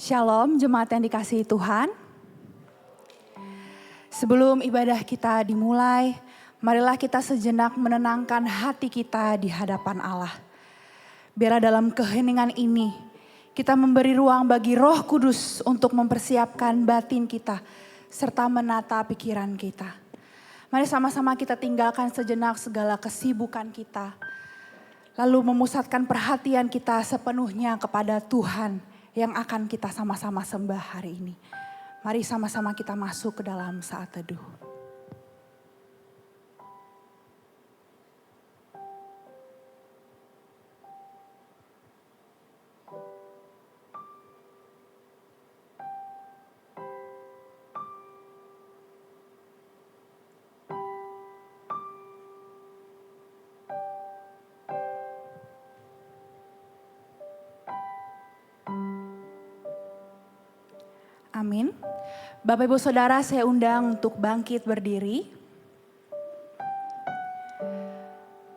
Shalom jemaat yang dikasihi Tuhan. Sebelum ibadah kita dimulai, marilah kita sejenak menenangkan hati kita di hadapan Allah. Biarlah dalam keheningan ini kita memberi ruang bagi Roh Kudus untuk mempersiapkan batin kita serta menata pikiran kita. Mari sama-sama kita tinggalkan sejenak segala kesibukan kita, lalu memusatkan perhatian kita sepenuhnya kepada Tuhan yang akan kita sama-sama sembah hari ini. Mari sama-sama kita masuk ke dalam saat teduh. Amin. Bapak Ibu Saudara, saya undang untuk bangkit berdiri.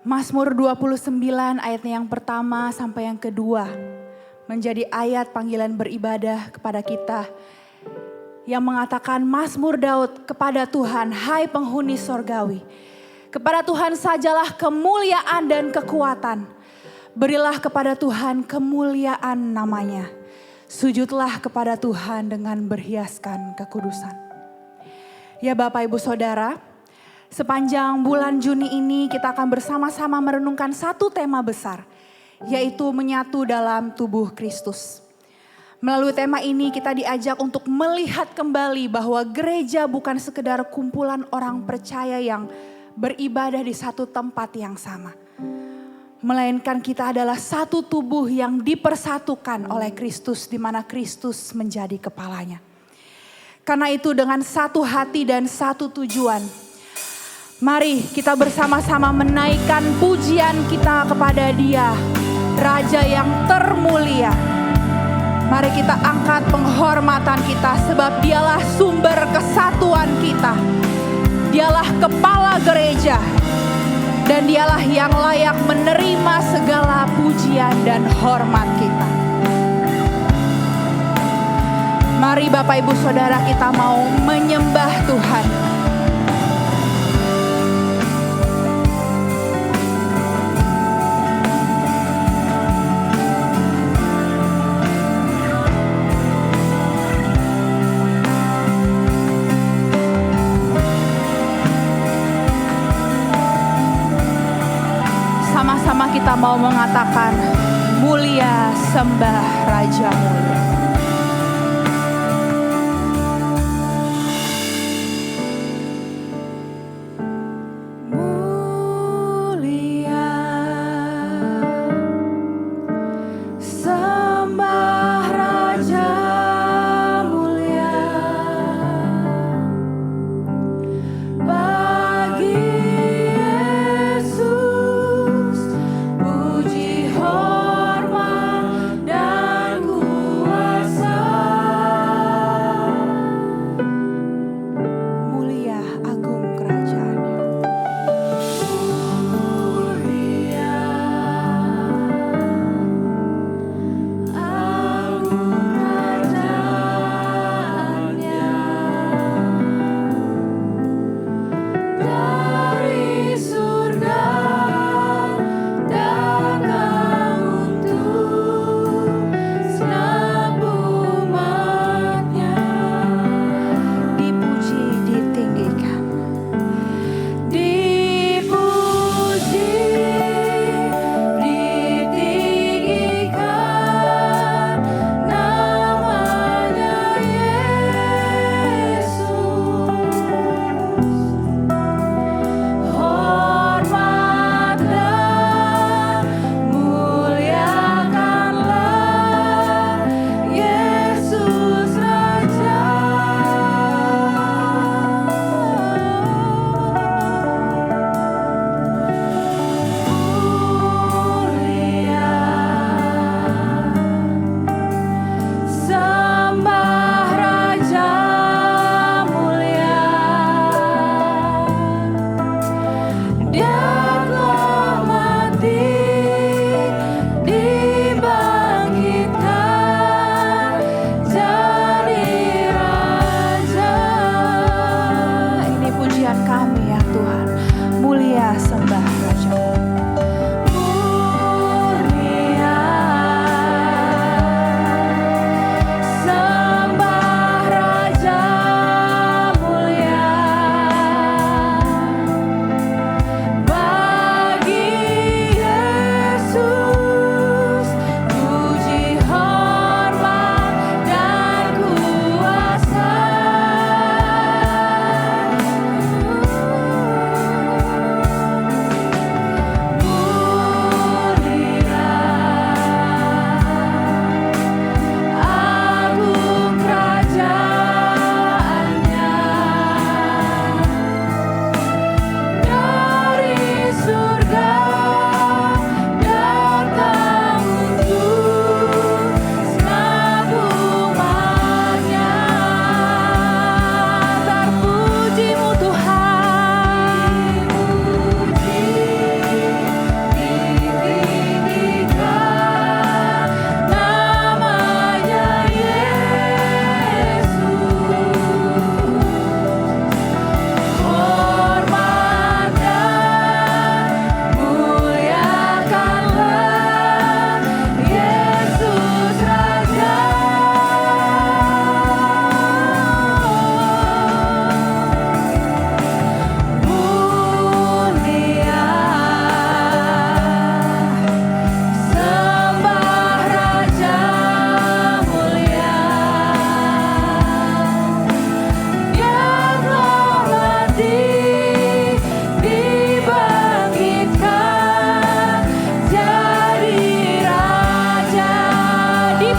Mazmur 29 ayatnya yang pertama sampai yang kedua menjadi ayat panggilan beribadah kepada kita yang mengatakan Mazmur Daud kepada Tuhan, hai penghuni sorgawi, kepada Tuhan sajalah kemuliaan dan kekuatan. Berilah kepada Tuhan kemuliaan namanya. Sujudlah kepada Tuhan dengan berhiaskan kekudusan. Ya Bapak Ibu Saudara, sepanjang bulan Juni ini kita akan bersama-sama merenungkan satu tema besar, yaitu menyatu dalam tubuh Kristus. Melalui tema ini kita diajak untuk melihat kembali bahwa gereja bukan sekedar kumpulan orang percaya yang beribadah di satu tempat yang sama. Melainkan kita adalah satu tubuh yang dipersatukan oleh Kristus, di mana Kristus menjadi kepalanya. Karena itu dengan satu hati dan satu tujuan, mari kita bersama-sama menaikkan pujian kita kepada Dia, Raja yang termulia. Mari kita angkat penghormatan kita sebab Dialah sumber kesatuan kita. Dialah kepala gereja. Dan Dialah yang layak menerima segala pujian dan hormat kita. Mari Bapak Ibu Saudara kita mau menyembah Tuhan. Sama-sama kita mau mengatakan mulia sembah Raja mulia. Mulia sembah Raja mulia. Bagi Puji hormat dan kuasa.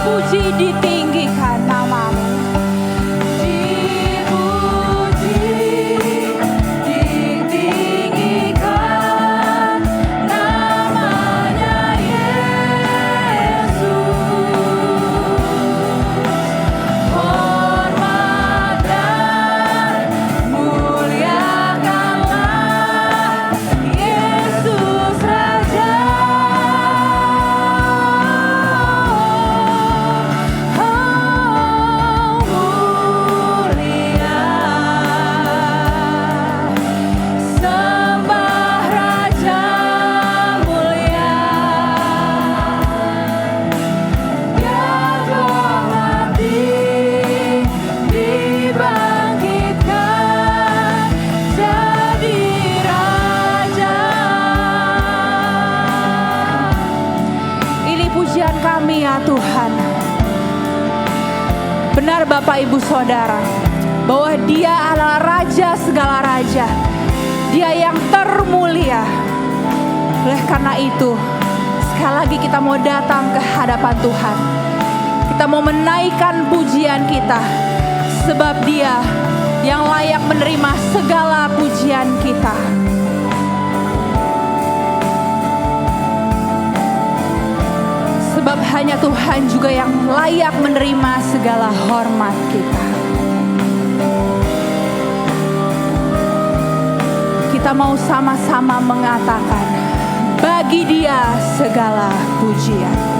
Dipuji, ditinggikan namamu. Dipuji, ditinggikan namanya Yesus. Hormat dan muliakanlah Yesus Raja. Kami ya Tuhan. Benar Bapak Ibu Saudara, bahwa Dia adalah Raja segala raja. Dia yang termulia. Oleh karena itu, sekali lagi kita mau datang ke hadapan Tuhan. Kita mau menaikkan pujian kita, sebab Dia yang layak menerima segala pujian kita. Sebab hanya Tuhan juga yang layak menerima segala hormat kita. Kita mau sama-sama mengatakan, bagi Dia segala pujian.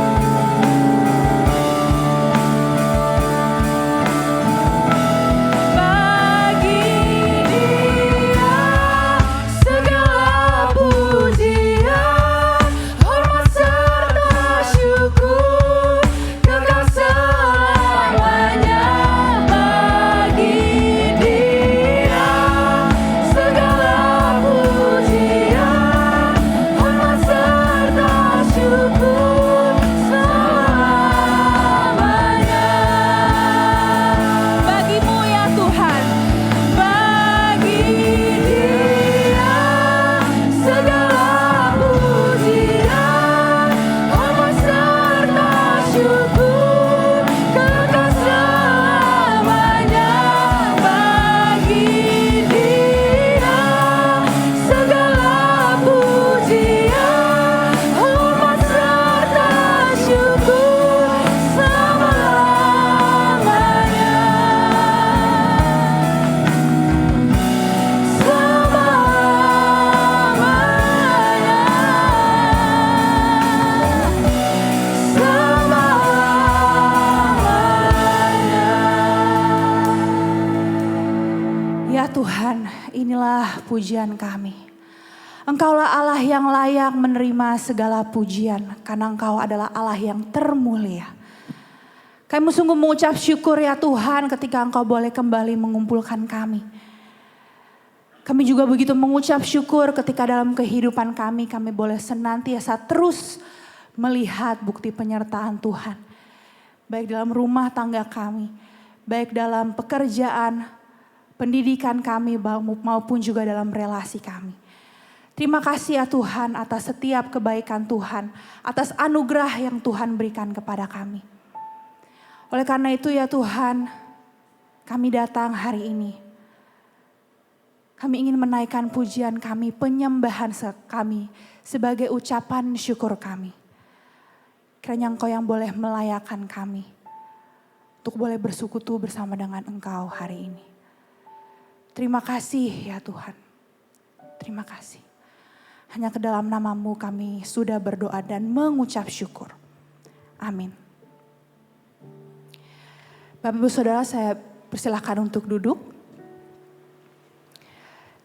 Pujian kami. Engkaulah Allah yang layak menerima segala pujian, karena Engkau adalah Allah yang termulia. Kami sungguh mengucap syukur ya Tuhan ketika Engkau boleh kembali mengumpulkan kami. Kami juga begitu mengucap syukur ketika dalam kehidupan kami boleh senantiasa terus melihat bukti penyertaan Tuhan. Baik dalam rumah tangga kami, baik dalam pekerjaan, pendidikan kami maupun juga dalam relasi kami. Terima kasih ya Tuhan atas setiap kebaikan Tuhan, atas anugerah yang Tuhan berikan kepada kami. Oleh karena itu ya Tuhan, kami datang hari ini. Kami ingin menaikkan pujian kami, penyembahan kami sebagai ucapan syukur kami. Kiranya Engkau yang boleh melayakkan kami untuk boleh bersekutu bersama dengan Engkau hari ini. Terima kasih ya Tuhan. Terima kasih. Hanya ke dalam nama-Mu kami sudah berdoa dan mengucap syukur. Amin. Bapak Ibu Saudara, saya persilahkan untuk duduk.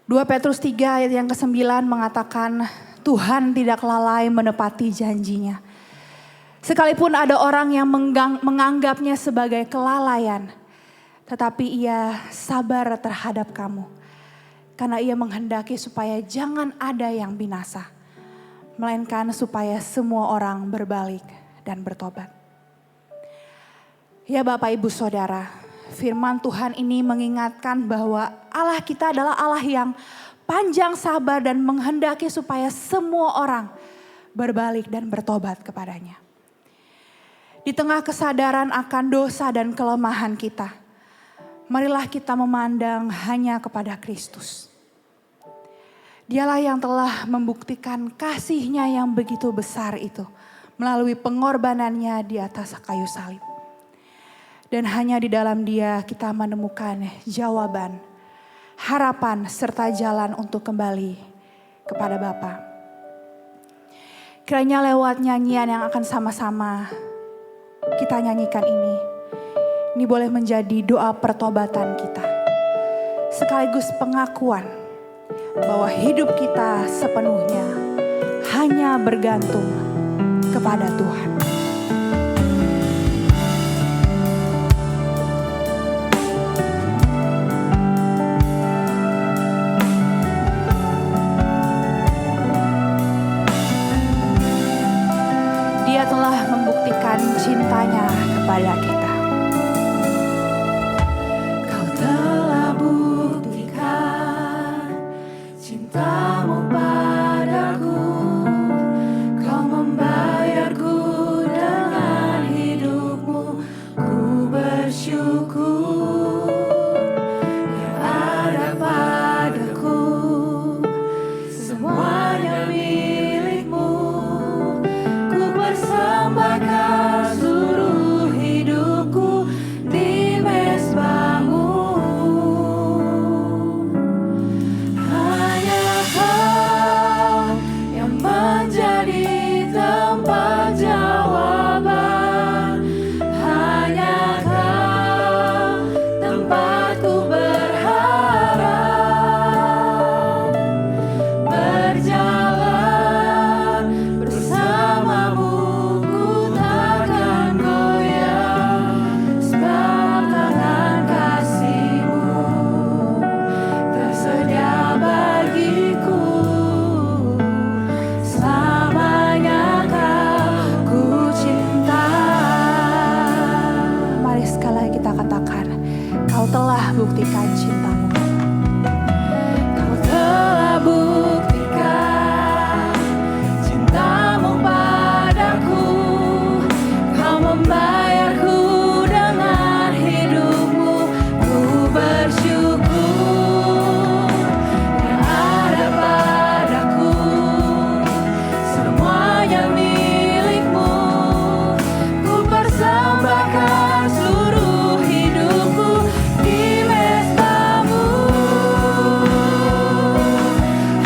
2 Petrus 3 ayat yang ke-9 mengatakan, Tuhan tidak lalai menepati janjinya. Sekalipun ada orang yang menganggapnya sebagai kelalaian, tetapi Ia sabar terhadap kamu. Karena Ia menghendaki supaya jangan ada yang binasa, melainkan supaya semua orang berbalik dan bertobat. Ya Bapak Ibu Saudara, firman Tuhan ini mengingatkan bahwa Allah kita adalah Allah yang panjang sabar dan menghendaki supaya semua orang berbalik dan bertobat kepadanya. Di tengah kesadaran akan dosa dan kelemahan kita, marilah kita memandang hanya kepada Kristus. Dialah yang telah membuktikan kasih-Nya yang begitu besar itu melalui pengorbanannya di atas kayu salib. Dan hanya di dalam Dia kita menemukan jawaban, harapan serta jalan untuk kembali kepada Bapa. Kiranya lewat nyanyian yang akan sama-sama kita nyanyikan ini boleh menjadi doa pertobatan kita. Sekaligus pengakuan bahwa hidup kita sepenuhnya hanya bergantung kepada Tuhan. Dia telah membuktikan cintanya kepada kita. Kau telah buktikan cintamu padaku. Kau membayarku dengan hidupmu. Ku bersyukur yang ada padaku. Semuanya milikmu. Ku persembahkan seluruh hidupku di mezbahmu. Hanya Kau yang menjadi tempat jawaban. Hanya Kau tempatku berharap. Berjalan bersamamu ku takkan goyah. Sebab tangan kasih-Mu tersedia bagiku. Selamanya Kau ku cinta. Mari sekali lagi kita katakan, Kau telah buktikan cinta-Mu. Kau telah buktikan cinta-Mu padaku. Kau membayarku dengan hidupmu. Ku bersyukur yang ada padaku. Semuanya milikmu. Ku persembahkan seluruh hidupku di mezbahmu.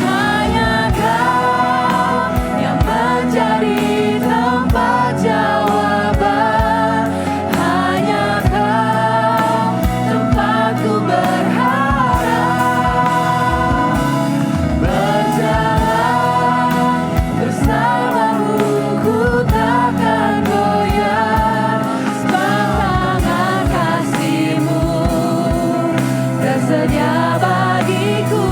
Hanya Kau yang menjadi tempat jawaban. Hanya Kau tempatku berharap. Berjalan bersamamu ku takkan goyah. Sebab tangan kasih-Mu tersedia bagiku.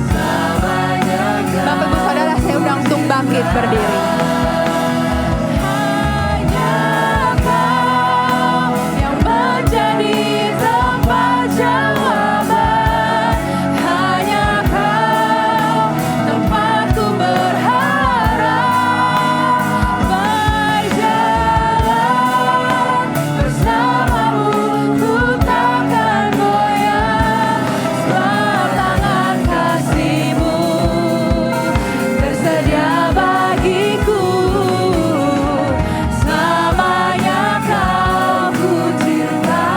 Selamanya Kau. Bapak Ibu Saudara, saya undang untuk bangkit berdiri. Hanya Kau yang menjadi tempat jawaban. Hanya Kau tempatku berharap. Berjalan bersamamu ku takkan goyah. Sebab tangan kasih-Mu tersedia bagiku. Selamanya Kau ku cinta.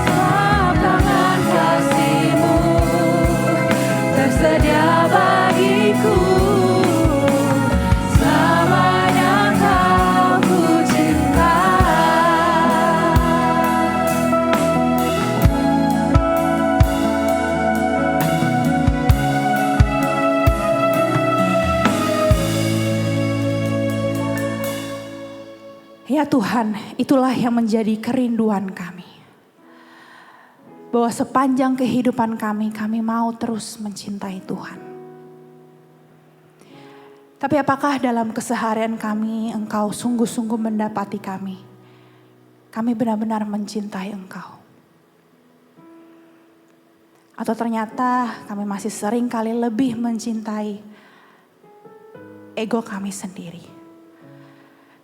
Sebab tangan kasih-Mu tersedia bagiku. Selamanya Kau ku cinta. Ya Tuhan, itulah yang menjadi kerinduan kami. Bahwa sepanjang kehidupan kami mau terus mencintai Tuhan. Tapi apakah dalam keseharian kami Engkau sungguh-sungguh mendapati kami? Kami benar-benar mencintai Engkau. Atau ternyata kami masih sering kali lebih mencintai ego kami sendiri.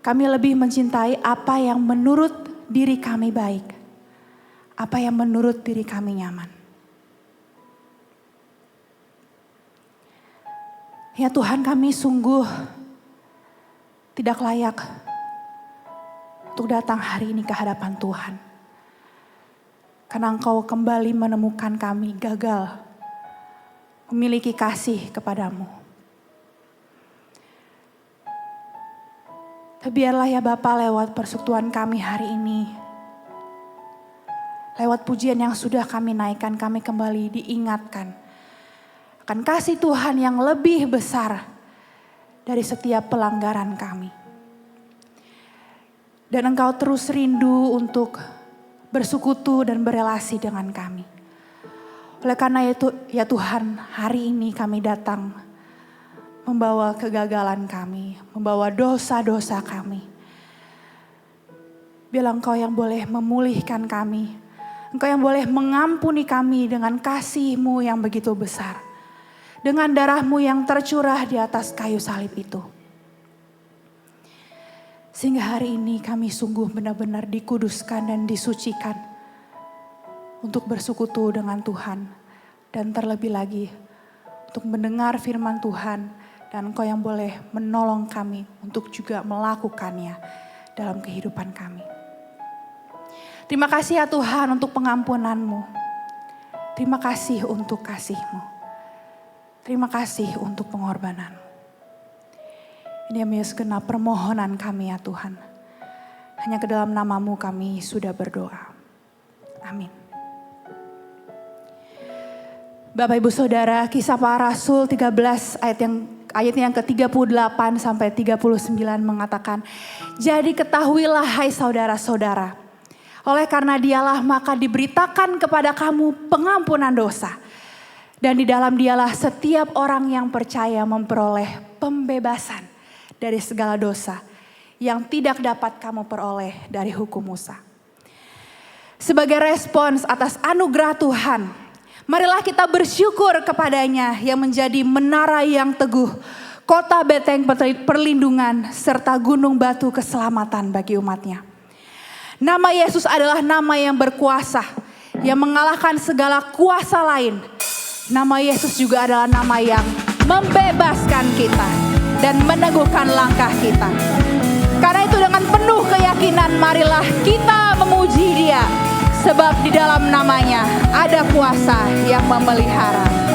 Kami lebih mencintai apa yang menurut diri kami baik, apa yang menurut diri kami nyaman. Ya Tuhan, kami sungguh tidak layak untuk datang hari ini ke hadapan Tuhan. Karena Engkau kembali menemukan kami gagal memiliki kasih kepadamu. Biarlah ya Bapa, lewat persekutuan kami hari ini, lewat pujian yang sudah kami naikkan, kami kembali diingatkan akan kasih Tuhan yang lebih besar dari setiap pelanggaran kami. Dan Engkau terus rindu untuk bersekutu dan berelasi dengan kami. Oleh karena itu ya Tuhan, hari ini kami datang membawa kegagalan kami, membawa dosa-dosa kami. Biarlah Engkau yang boleh memulihkan kami. Engkau yang boleh mengampuni kami dengan kasih-Mu yang begitu besar. Dengan darah-Mu yang tercurah di atas kayu salib itu. Sehingga hari ini kami sungguh benar-benar dikuduskan dan disucikan untuk bersekutu dengan Tuhan. Dan terlebih lagi untuk mendengar firman Tuhan, dan Engkau yang boleh menolong kami untuk juga melakukannya dalam kehidupan kami. Terima kasih ya Tuhan untuk pengampunan-Mu. Terima kasih untuk kasih-Mu. Terima kasih untuk pengorbanan-Mu. Ini yang segenap permohonan kami ya Tuhan. Hanya ke dalam nama-Mu kami sudah berdoa. Amin. Bapak Ibu Saudara, Kisah Para Rasul 13 ayat yang ke-38 sampai 39 mengatakan, jadi ketahuilah hai saudara-saudara, oleh karena Dialah maka diberitakan kepada kamu pengampunan dosa. Dan di dalam Dialah setiap orang yang percaya memperoleh pembebasan dari segala dosa yang tidak dapat kamu peroleh dari hukum Musa. Sebagai respons atas anugerah Tuhan, marilah kita bersyukur kepadanya yang menjadi menara yang teguh, kota benteng perlindungan, serta gunung batu keselamatan bagi umatnya. Nama Yesus adalah nama yang berkuasa, yang mengalahkan segala kuasa lain. Nama Yesus juga adalah nama yang membebaskan kita dan meneguhkan langkah kita. Karena itu dengan penuh keyakinan marilah kita memuji Dia. Sebab di dalam namanya ada kuasa yang memelihara.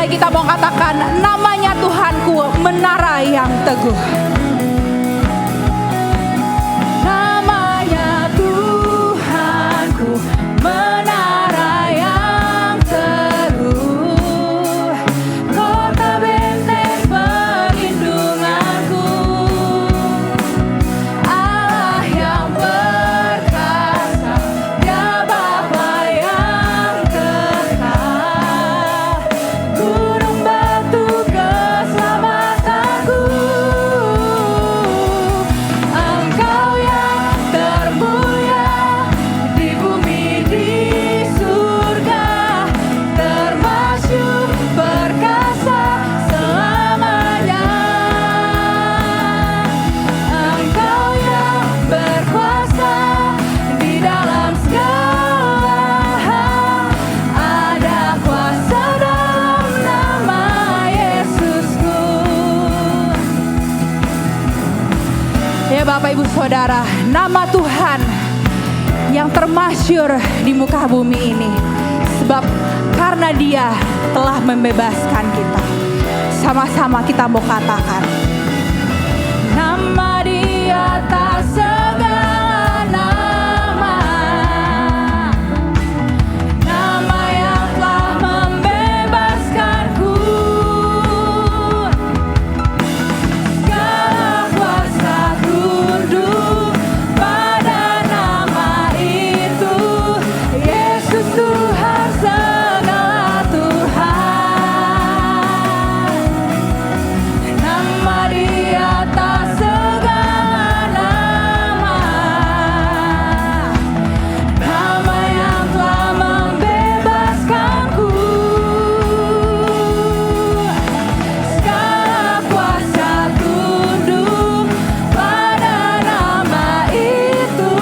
Kita mau katakan namanya Tuhanku menara yang teguh. Namanya Tuhanku menara yang teguh, kota benteng perlindunganku, Allah yang perkasa, Dia Bapa yang kekal, gunung batu keselamatanku. ya Bapak Ibu Saudara, nama Tuhan yang termasyur di muka bumi ini. Sebab karena Dia telah membebaskan kita. Sama-sama kita mau katakan, nama di atas segala nama, nama yang telah membebaskanku. Segala kuasa tunduk pada nama itu, Yesus Tuhan segala Tuhan. Nama di atas segala nama, nama yang telah membebaskanku. Segala kuasa tunduk pada nama itu,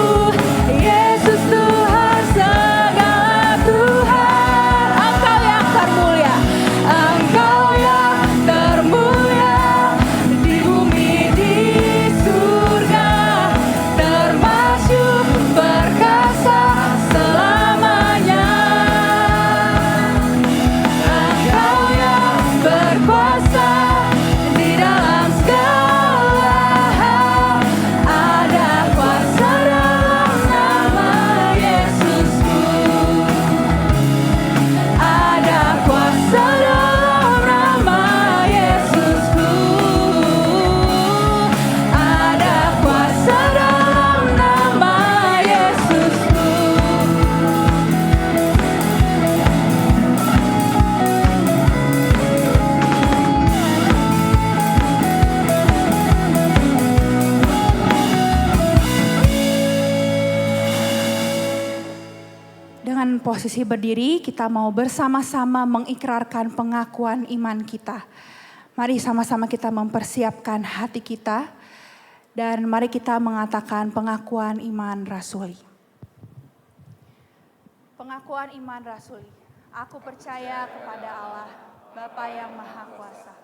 Yesus Tuhan segala Tuhan. Engkau yang termulia, Engkau yang termulia di bumi di surga, termasyur perkasa selamanya. Engkau yang berkuasa di dalam segala hal, ada kuasa dalam nama Yesusku. Ada kuasa dalam nama Yesusku. Ada kuasa dalam nama Yesusku. Dengan posisi berdiri, kita mau bersama-sama mengikrarkan pengakuan iman kita. Mari sama-sama kita mempersiapkan hati kita dan mari kita mengatakan pengakuan iman rasuli. Pengakuan iman rasuli. Aku percaya kepada Allah, Bapa yang Maha Kuasa,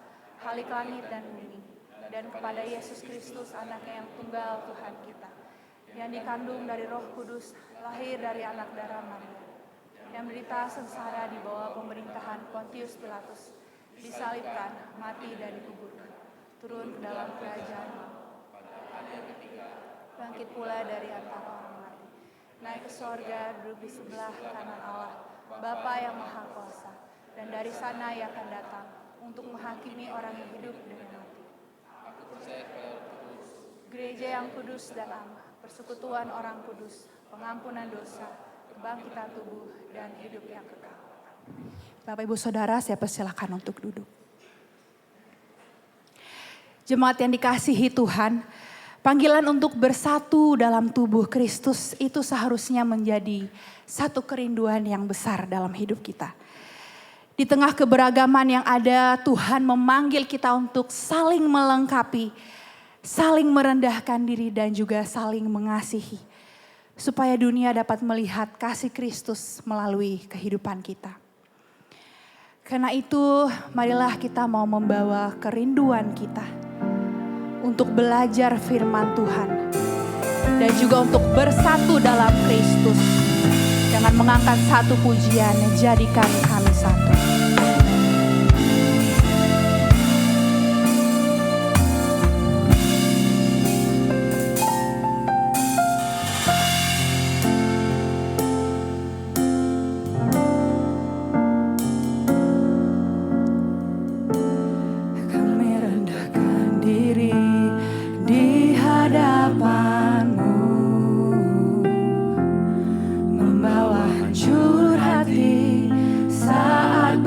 Khalik langit dan bumi, dan kepada Yesus Kristus, Anaknya yang tunggal Tuhan kita, yang dikandung dari Roh Kudus, lahir dari anak darah Maria, yang menderita sengsara di bawah pemerintahan Pontius Pilatus, disalibkan, mati dan dikuburkan, turun ke dalam kerajaan, bangkit pula dari antara orang mati, naik ke sorga, duduk di sebelah kanan Allah, Bapa yang Maha Kuasa, dan dari sana Ia akan datang untuk menghakimi orang yang hidup dan yang mati. Gereja yang kudus dan am, persekutuan orang kudus, pengampunan dosa, kebangkitan tubuh, dan hidup yang kekal. Bapak Ibu Saudara, saya persilakan untuk duduk. Jemaat yang dikasihi Tuhan, panggilan untuk bersatu dalam tubuh Kristus itu seharusnya menjadi satu kerinduan yang besar dalam hidup kita. Di tengah keberagaman yang ada, Tuhan memanggil kita untuk saling melengkapi, saling merendahkan diri dan juga saling mengasihi. Supaya dunia dapat melihat kasih Kristus melalui kehidupan kita. Karena itu marilah kita mau membawa kerinduan kita untuk belajar firman Tuhan. Dan juga untuk bersatu dalam Kristus. Dengan mengangkat satu pujian, jadikan kami satu. Membawa hancur hati saat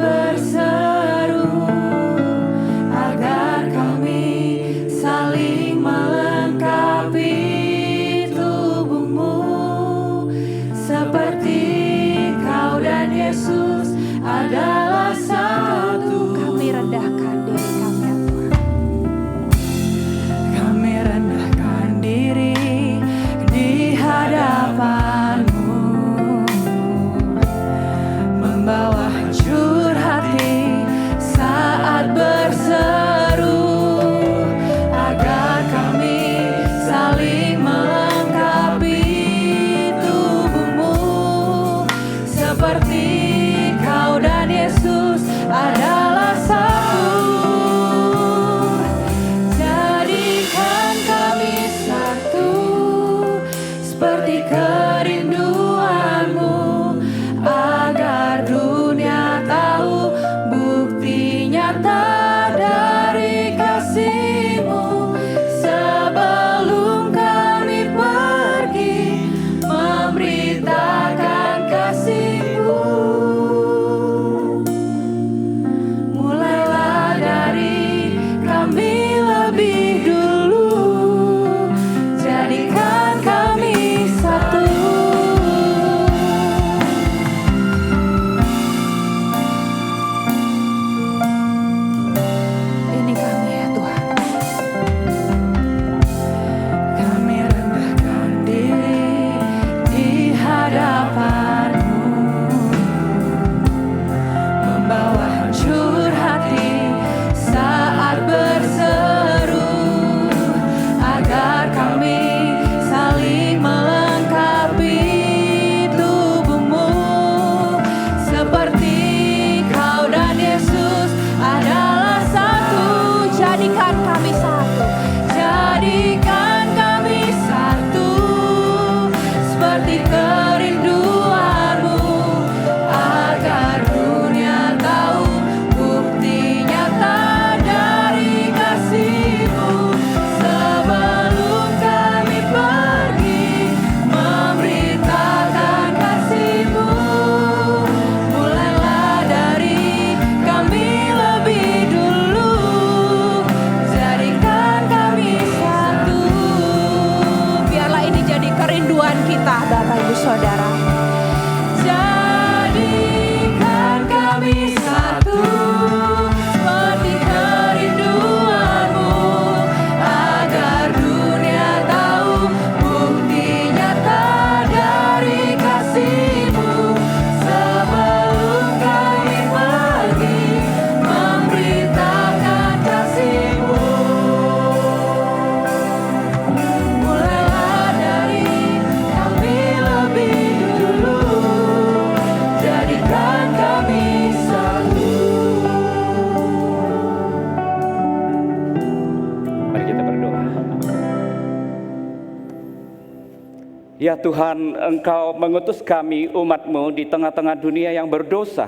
Ya Tuhan, Engkau mengutus kami umat-Mu di tengah-tengah dunia yang berdosa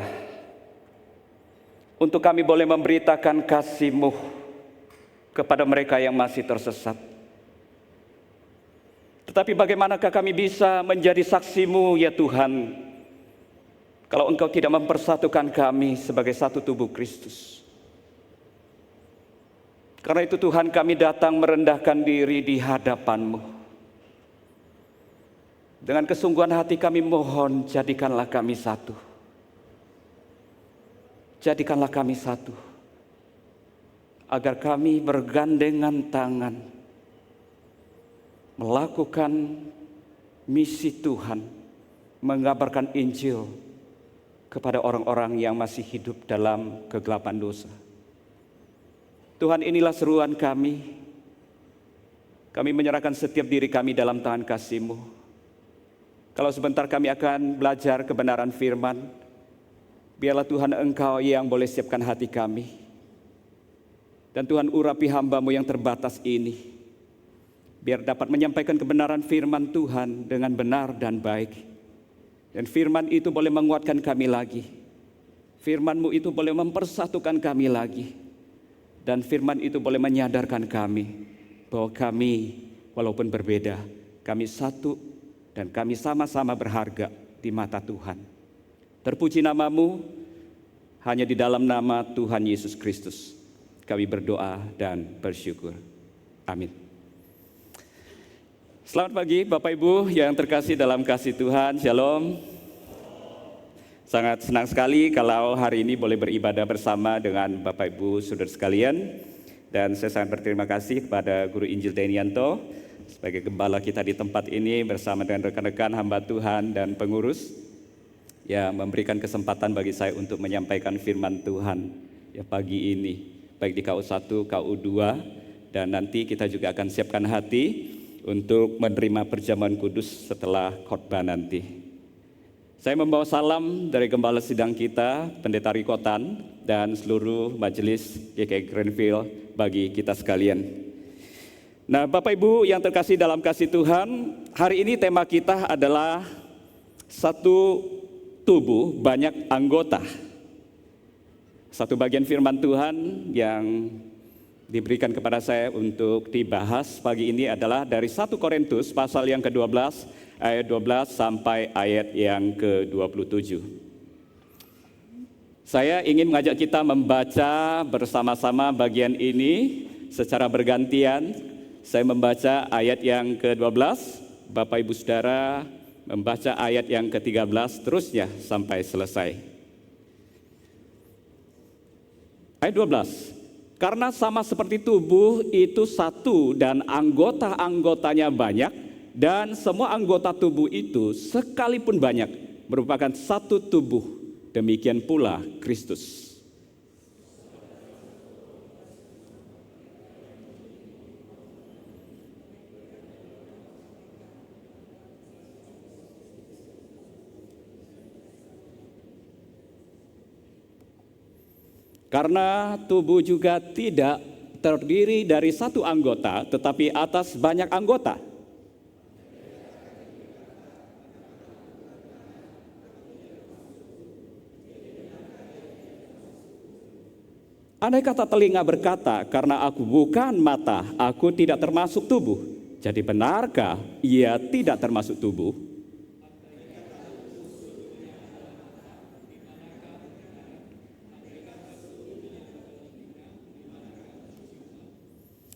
untuk kami boleh memberitakan kasih-Mu kepada mereka yang masih tersesat. Tetapi bagaimanakah kami bisa menjadi saksi-Mu ya Tuhan, kalau Engkau tidak mempersatukan kami sebagai satu tubuh Kristus? Karena itu Tuhan, kami datang merendahkan diri di hadapan-Mu. Dengan kesungguhan hati kami mohon, jadikanlah kami satu. Jadikanlah kami satu, agar kami bergandengan tangan melakukan misi Tuhan, mengabarkan Injil kepada orang-orang yang masih hidup dalam kegelapan dosa. Tuhan, inilah seruan kami. Kami menyerahkan setiap diri kami dalam tangan kasih-Mu. Kalau sebentar kami akan belajar kebenaran firman, biarlah Tuhan Engkau yang boleh siapkan hati kami. Dan Tuhan, urapi hamba-Mu yang terbatas ini, biar dapat menyampaikan kebenaran firman Tuhan dengan benar dan baik. Dan firman itu boleh menguatkan kami lagi. Firman-Mu itu boleh mempersatukan kami lagi. Dan firman itu boleh menyadarkan kami bahwa kami walaupun berbeda, kami satu dan kami sama-sama berharga di mata Tuhan. Terpuji nama-Mu, hanya di dalam nama Tuhan Yesus Kristus kami berdoa dan bersyukur. Amin. Selamat pagi Bapak Ibu yang terkasih dalam kasih Tuhan, Shalom. Sangat senang sekali kalau hari ini boleh beribadah bersama dengan Bapak Ibu saudara sekalian. Dan saya sangat berterima kasih kepada Guru Injil Denianto sebagai gembala kita di tempat ini bersama dengan rekan-rekan hamba Tuhan dan pengurus yang memberikan kesempatan bagi saya untuk menyampaikan firman Tuhan ya pagi ini, baik di KU1, KU2, dan nanti kita juga akan siapkan hati untuk menerima perjamuan kudus setelah khotbah nanti. Saya membawa salam dari gembala sidang kita, Pendeta Rikotan, dan seluruh majelis GKI Greenfield bagi kita sekalian. Nah, Bapak Ibu yang terkasih dalam kasih Tuhan, hari ini tema kita adalah satu tubuh banyak anggota. Satu bagian firman Tuhan yang diberikan kepada saya untuk dibahas pagi ini adalah dari 1 Korintus pasal yang ke-12 ayat 12 sampai ayat yang ke-27. Saya ingin mengajak kita membaca bersama-sama bagian ini secara bergantian. Saya membaca ayat yang ke-12, Bapak Ibu Saudara membaca ayat yang ke-13 terusnya sampai selesai. Ayat 12. Karena sama seperti tubuh itu satu dan anggota-anggotanya banyak, dan semua anggota tubuh itu sekalipun banyak merupakan satu tubuh, demikian pula Kristus. Karena tubuh juga tidak terdiri dari satu anggota, tetapi atas banyak anggota. Andai kata telinga berkata, karena aku bukan mata, aku tidak termasuk tubuh. Jadi benarkah ia tidak termasuk tubuh?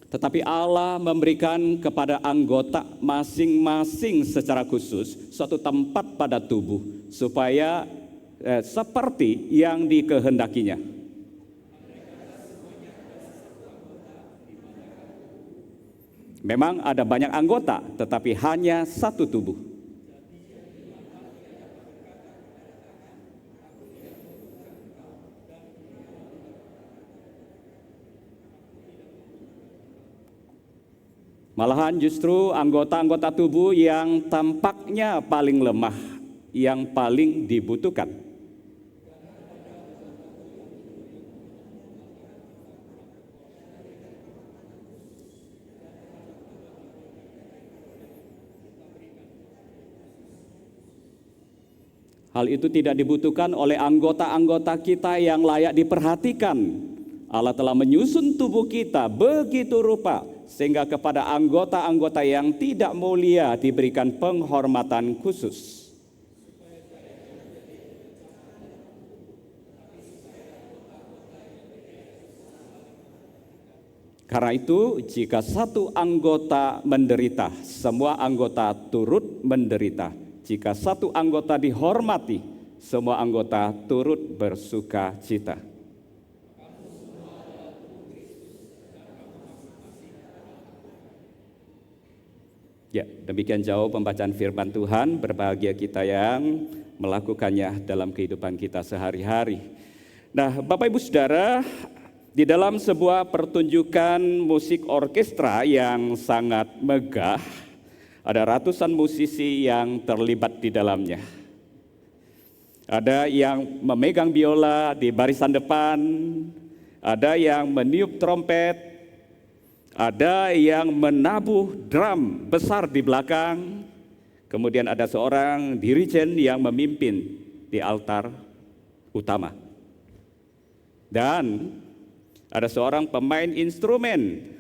Tetapi Allah memberikan kepada anggota masing-masing secara khusus suatu tempat pada tubuh supaya seperti yang dikehendakinya. Memang ada banyak anggota, tetapi hanya satu tubuh. Malahan justru anggota-anggota tubuh yang tampaknya paling lemah, yang paling dibutuhkan. Hal itu tidak dibutuhkan oleh anggota-anggota kita yang layak diperhatikan. Allah telah menyusun tubuh kita begitu rupa sehingga kepada anggota-anggota yang tidak mulia diberikan penghormatan khusus. Karena itu, jika satu anggota menderita, semua anggota turut menderita. Jika satu anggota dihormati, semua anggota turut bersuka cita. Ya, demikian jauh pembacaan firman Tuhan. Berbahagia kita yang melakukannya dalam kehidupan kita sehari-hari. Nah, Bapak Ibu Saudara, di dalam sebuah pertunjukan musik orkestra yang sangat megah, ada ratusan musisi yang terlibat di dalamnya. Ada yang memegang biola di barisan depan, ada yang meniup trompet, ada yang menabuh drum besar di belakang, kemudian ada seorang dirijen yang memimpin di altar utama. Dan ada seorang pemain instrumen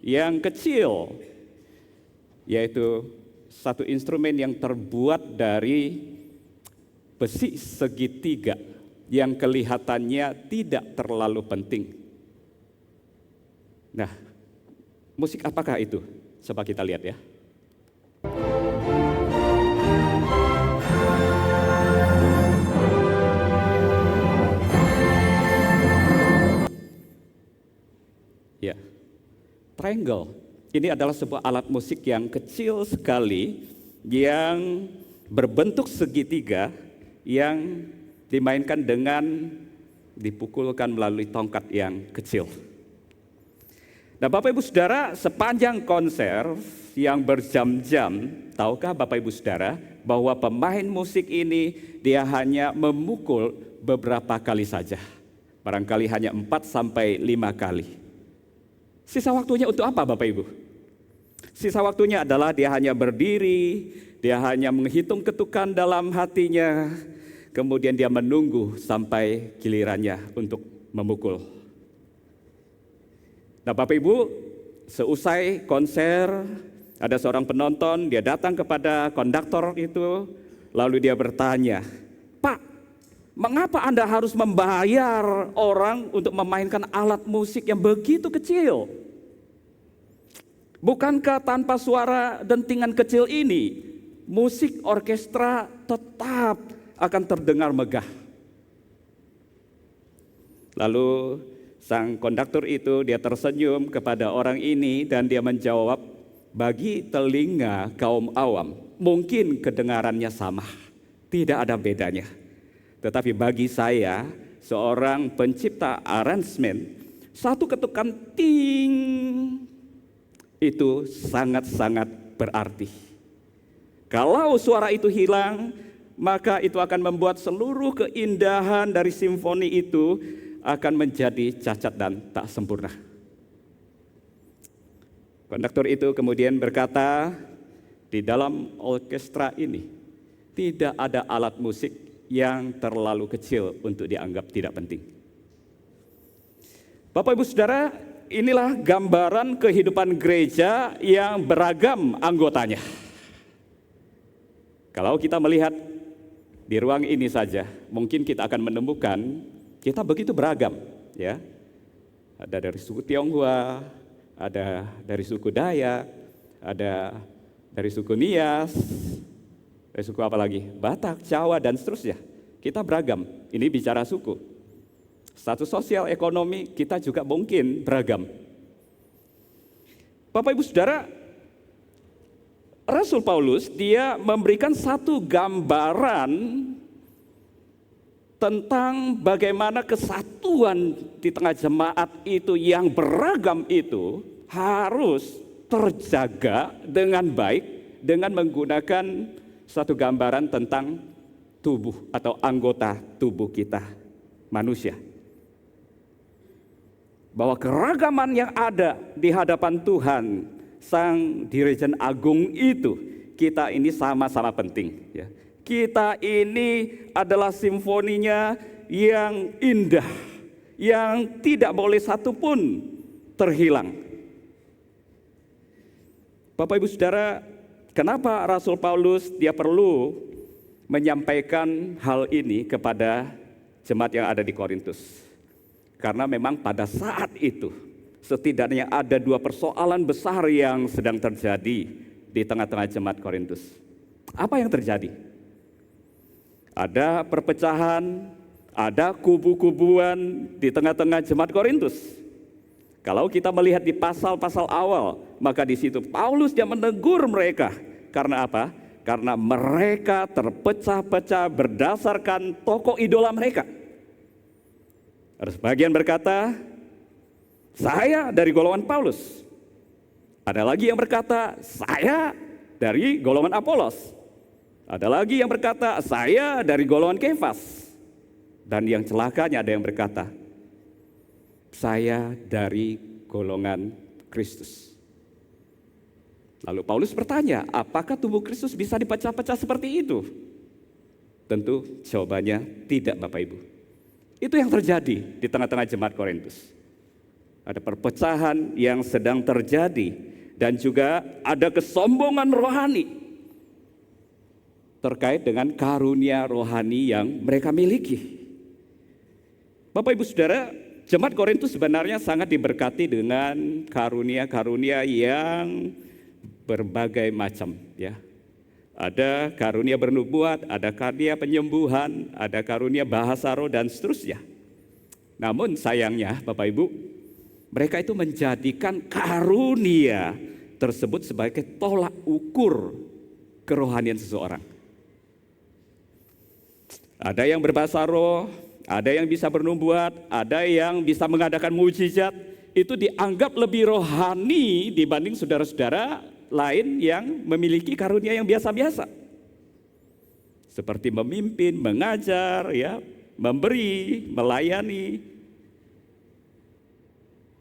yang kecil, yaitu satu instrumen yang terbuat dari besi segitiga yang kelihatannya tidak terlalu penting. Nah, musik apakah itu? Coba kita lihat ya. Ya, triangle. Ini adalah sebuah alat musik yang kecil sekali yang berbentuk segitiga yang dimainkan dengan dipukulkan melalui tongkat yang kecil. Nah, Bapak Ibu Saudara, sepanjang konser yang berjam-jam, tahukah Bapak Ibu Saudara bahwa pemain musik ini dia hanya memukul beberapa kali saja. Barangkali hanya 4 sampai 5 kali. Sisa waktunya untuk apa Bapak Ibu? Sisa waktunya adalah dia hanya berdiri, dia hanya menghitung ketukan dalam hatinya, kemudian dia menunggu sampai gilirannya untuk memukul. Nah Bapak Ibu, seusai konser, ada seorang penonton, dia datang kepada konduktor itu, lalu dia bertanya, "Pak, mengapa Anda harus membayar orang untuk memainkan alat musik yang begitu kecil? Bukankah tanpa suara dentingan kecil ini, musik orkestra tetap akan terdengar megah?" Lalu sang konduktor itu dia tersenyum kepada orang ini dan dia menjawab, "Bagi telinga kaum awam, mungkin kedengarannya sama, tidak ada bedanya. Tetapi bagi saya, seorang pencipta arrangement, satu ketukan ting itu sangat-sangat berarti. Kalau suara itu hilang, maka itu akan membuat seluruh keindahan dari simfoni itu akan menjadi cacat dan tak sempurna." Konduktor itu kemudian berkata, "Di dalam orkestra ini tidak ada alat musik yang terlalu kecil untuk dianggap tidak penting." Bapak Ibu Saudara, inilah gambaran kehidupan gereja yang beragam anggotanya. Kalau kita melihat di ruang ini saja, mungkin kita akan menemukan kita begitu beragam, ya. Ada dari suku Tionghoa, ada dari suku Dayak, ada dari suku Nias, dari suku apa lagi? Batak, Jawa, dan seterusnya. Kita beragam, ini bicara suku. Status sosial ekonomi kita juga mungkin beragam. Bapak Ibu Saudara, Rasul Paulus dia memberikan satu gambaran tentang bagaimana kesatuan di tengah jemaat itu yang beragam itu harus terjaga dengan baik dengan menggunakan satu gambaran tentang tubuh atau anggota tubuh kita, manusia. Bahwa keragaman yang ada di hadapan Tuhan, Sang Dirijen Agung itu, kita ini sama-sama penting. Ya. Kita ini adalah simfoninya yang indah, yang tidak boleh satupun terhilang. Bapak Ibu Saudara, kenapa Rasul Paulus dia perlu menyampaikan hal ini kepada jemaat yang ada di Korintus? Karena memang pada saat itu setidaknya ada dua persoalan besar yang sedang terjadi di tengah-tengah jemaat Korintus. Apa yang terjadi? Ada perpecahan, ada kubu-kubuan di tengah-tengah jemaat Korintus. Kalau kita melihat di pasal-pasal awal, maka di situ Paulus dia menegur mereka. Karena apa? Karena mereka terpecah-pecah berdasarkan tokoh idola mereka. Ada sebagian berkata, saya dari golongan Paulus. Ada lagi yang berkata, saya dari golongan Apolos. Ada lagi yang berkata, saya dari golongan Kefas. Dan yang celakanya ada yang berkata, saya dari golongan Kristus. Lalu Paulus bertanya, apakah tubuh Kristus bisa dipecah-pecah seperti itu? Tentu jawabannya tidak, Bapak Ibu. Itu yang terjadi di tengah-tengah jemaat Korintus. Ada perpecahan yang sedang terjadi dan juga ada kesombongan rohani terkait dengan karunia rohani yang mereka miliki. Bapak Ibu Saudara, jemaat Korintus sebenarnya sangat diberkati dengan karunia-karunia yang berbagai macam, ya. Ada karunia bernubuat, ada karunia penyembuhan, ada karunia bahasa roh dan seterusnya. Namun sayangnya Bapak Ibu, mereka itu menjadikan karunia tersebut sebagai tolak ukur kerohanian seseorang. Ada yang berbahasa roh, ada yang bisa bernubuat, ada yang bisa mengadakan mujizat. Itu dianggap lebih rohani dibanding saudara-saudara lain yang memiliki karunia yang biasa-biasa. Seperti memimpin, mengajar, ya, memberi, melayani.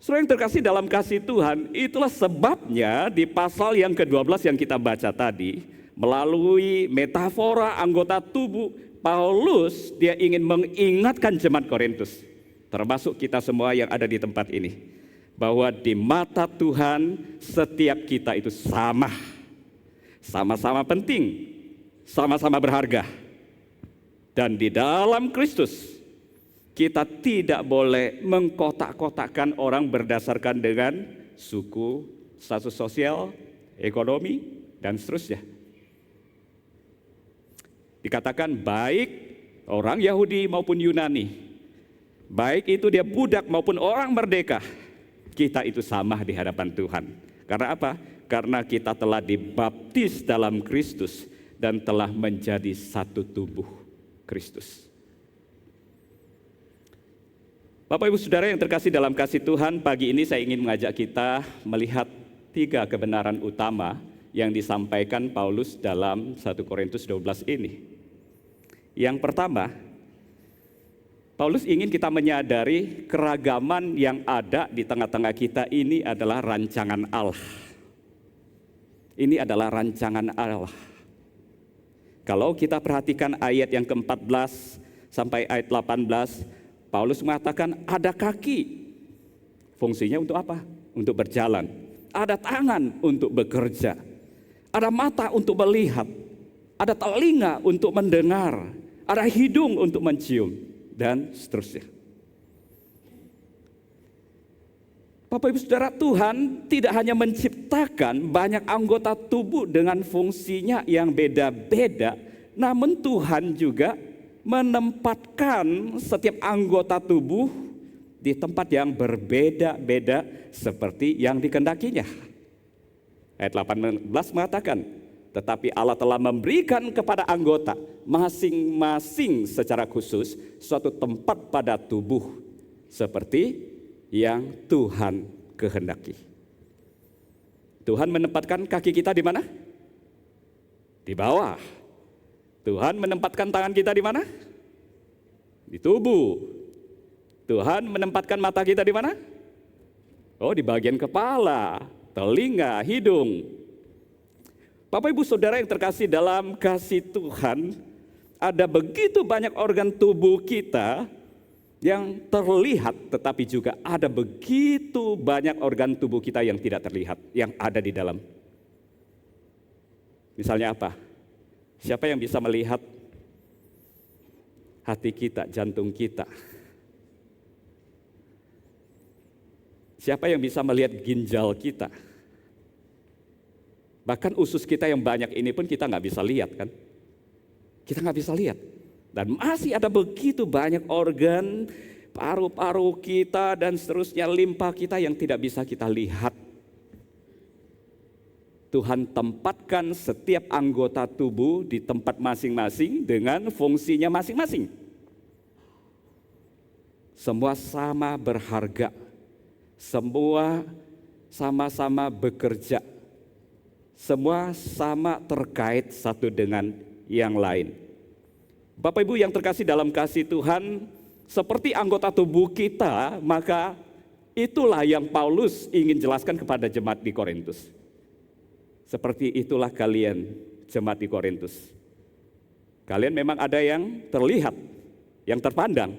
Saudara yang terkasih dalam kasih Tuhan, itulah sebabnya di pasal yang ke-12 yang kita baca tadi, melalui metafora anggota tubuh, Paulus dia ingin mengingatkan jemaat Korintus, termasuk kita semua yang ada di tempat ini, bahwa di mata Tuhan setiap kita itu sama, sama-sama penting, sama-sama berharga. Dan di dalam Kristus kita tidak boleh mengkotak-kotakkan orang berdasarkan dengan suku, status sosial, ekonomi, dan seterusnya. Dikatakan baik orang Yahudi maupun Yunani, baik itu dia budak maupun orang merdeka, kita itu sama di hadapan Tuhan. Karena apa? Karena kita telah dibaptis dalam Kristus dan telah menjadi satu tubuh Kristus. Bapak Ibu Saudara yang terkasih dalam kasih Tuhan, pagi ini saya ingin mengajak kita melihat 3 kebenaran utama yang disampaikan Paulus dalam 1 Korintus 12 ini. Yang pertama, Paulus ingin kita menyadari keragaman yang ada di tengah-tengah kita ini adalah rancangan Allah. Ini adalah rancangan Allah. Kalau kita perhatikan ayat yang ke-14 sampai ayat 18, Paulus mengatakan ada kaki. Fungsinya untuk apa? Untuk berjalan. Ada tangan untuk bekerja. Ada mata untuk melihat. Ada telinga untuk mendengar. Ada hidung untuk mencium. Dan seterusnya. Bapak Ibu Saudara, Tuhan tidak hanya menciptakan banyak anggota tubuh dengan fungsinya yang beda-beda, namun Tuhan juga menempatkan setiap anggota tubuh di tempat yang berbeda-beda seperti yang dikehendakinya. Ayat 18 mengatakan, tetapi Allah telah memberikan kepada anggota masing-masing secara khusus suatu tempat pada tubuh seperti yang Tuhan kehendaki. Tuhan menempatkan kaki kita di mana? Di bawah. Tuhan menempatkan tangan kita di mana? Di tubuh. Tuhan menempatkan mata kita di mana? Oh, di bagian kepala, telinga, hidung. Bapak Ibu Saudara yang terkasih dalam kasih Tuhan, ada begitu banyak organ tubuh kita yang terlihat, tetapi juga ada begitu banyak organ tubuh kita yang tidak terlihat, yang ada di dalam. Misalnya apa? Siapa yang bisa melihat hati kita, jantung kita? Siapa yang bisa melihat ginjal kita? Bahkan usus kita yang banyak ini pun kita nggak bisa lihat kan? Kita nggak bisa lihat. Dan masih ada begitu banyak organ, paru-paru kita dan seterusnya, limpa kita yang tidak bisa kita lihat. Tuhan tempatkan setiap anggota tubuh di tempat masing-masing dengan fungsinya masing-masing. Semua sama berharga. Semua sama-sama bekerja. Semua sama terkait satu dengan yang lain. Bapak Ibu yang terkasih dalam kasih Tuhan, seperti anggota tubuh kita, maka itulah yang Paulus ingin jelaskan kepada jemaat di Korintus. Seperti itulah kalian, jemaat di Korintus. Kalian memang ada yang terlihat, yang terpandang,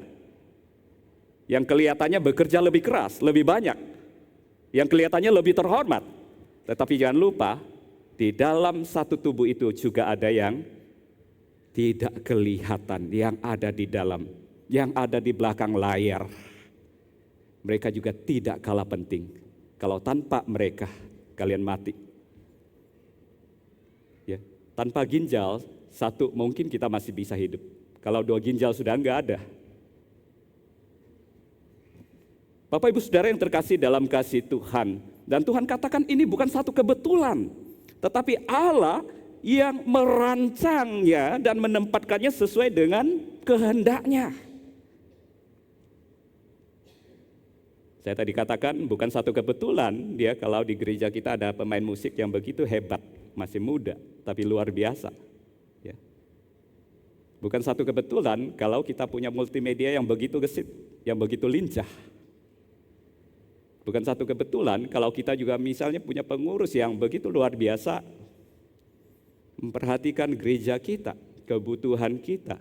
yang kelihatannya bekerja lebih keras, lebih banyak, yang kelihatannya lebih terhormat. Tetapi jangan lupa, di dalam satu tubuh itu juga ada yang tidak kelihatan, yang ada di dalam, yang ada di belakang layar. Mereka juga tidak kalah penting. Kalau tanpa mereka, kalian mati. Ya, tanpa ginjal, satu mungkin kita masih bisa hidup. Kalau 2 ginjal sudah enggak ada. Bapak Ibu Saudara yang terkasih dalam kasih Tuhan. Dan Tuhan katakan ini bukan satu kebetulan. Tetapi Allah yang merancangnya dan menempatkannya sesuai dengan kehendaknya. Saya tadi katakan bukan satu kebetulan dia kalau di gereja kita ada pemain musik yang begitu hebat, masih muda, tapi luar biasa. Ya. Bukan satu kebetulan kalau kita punya multimedia yang begitu gesit, yang begitu lincah. Bukan satu kebetulan kalau kita juga misalnya punya pengurus yang begitu luar biasa, memperhatikan gereja kita, kebutuhan kita,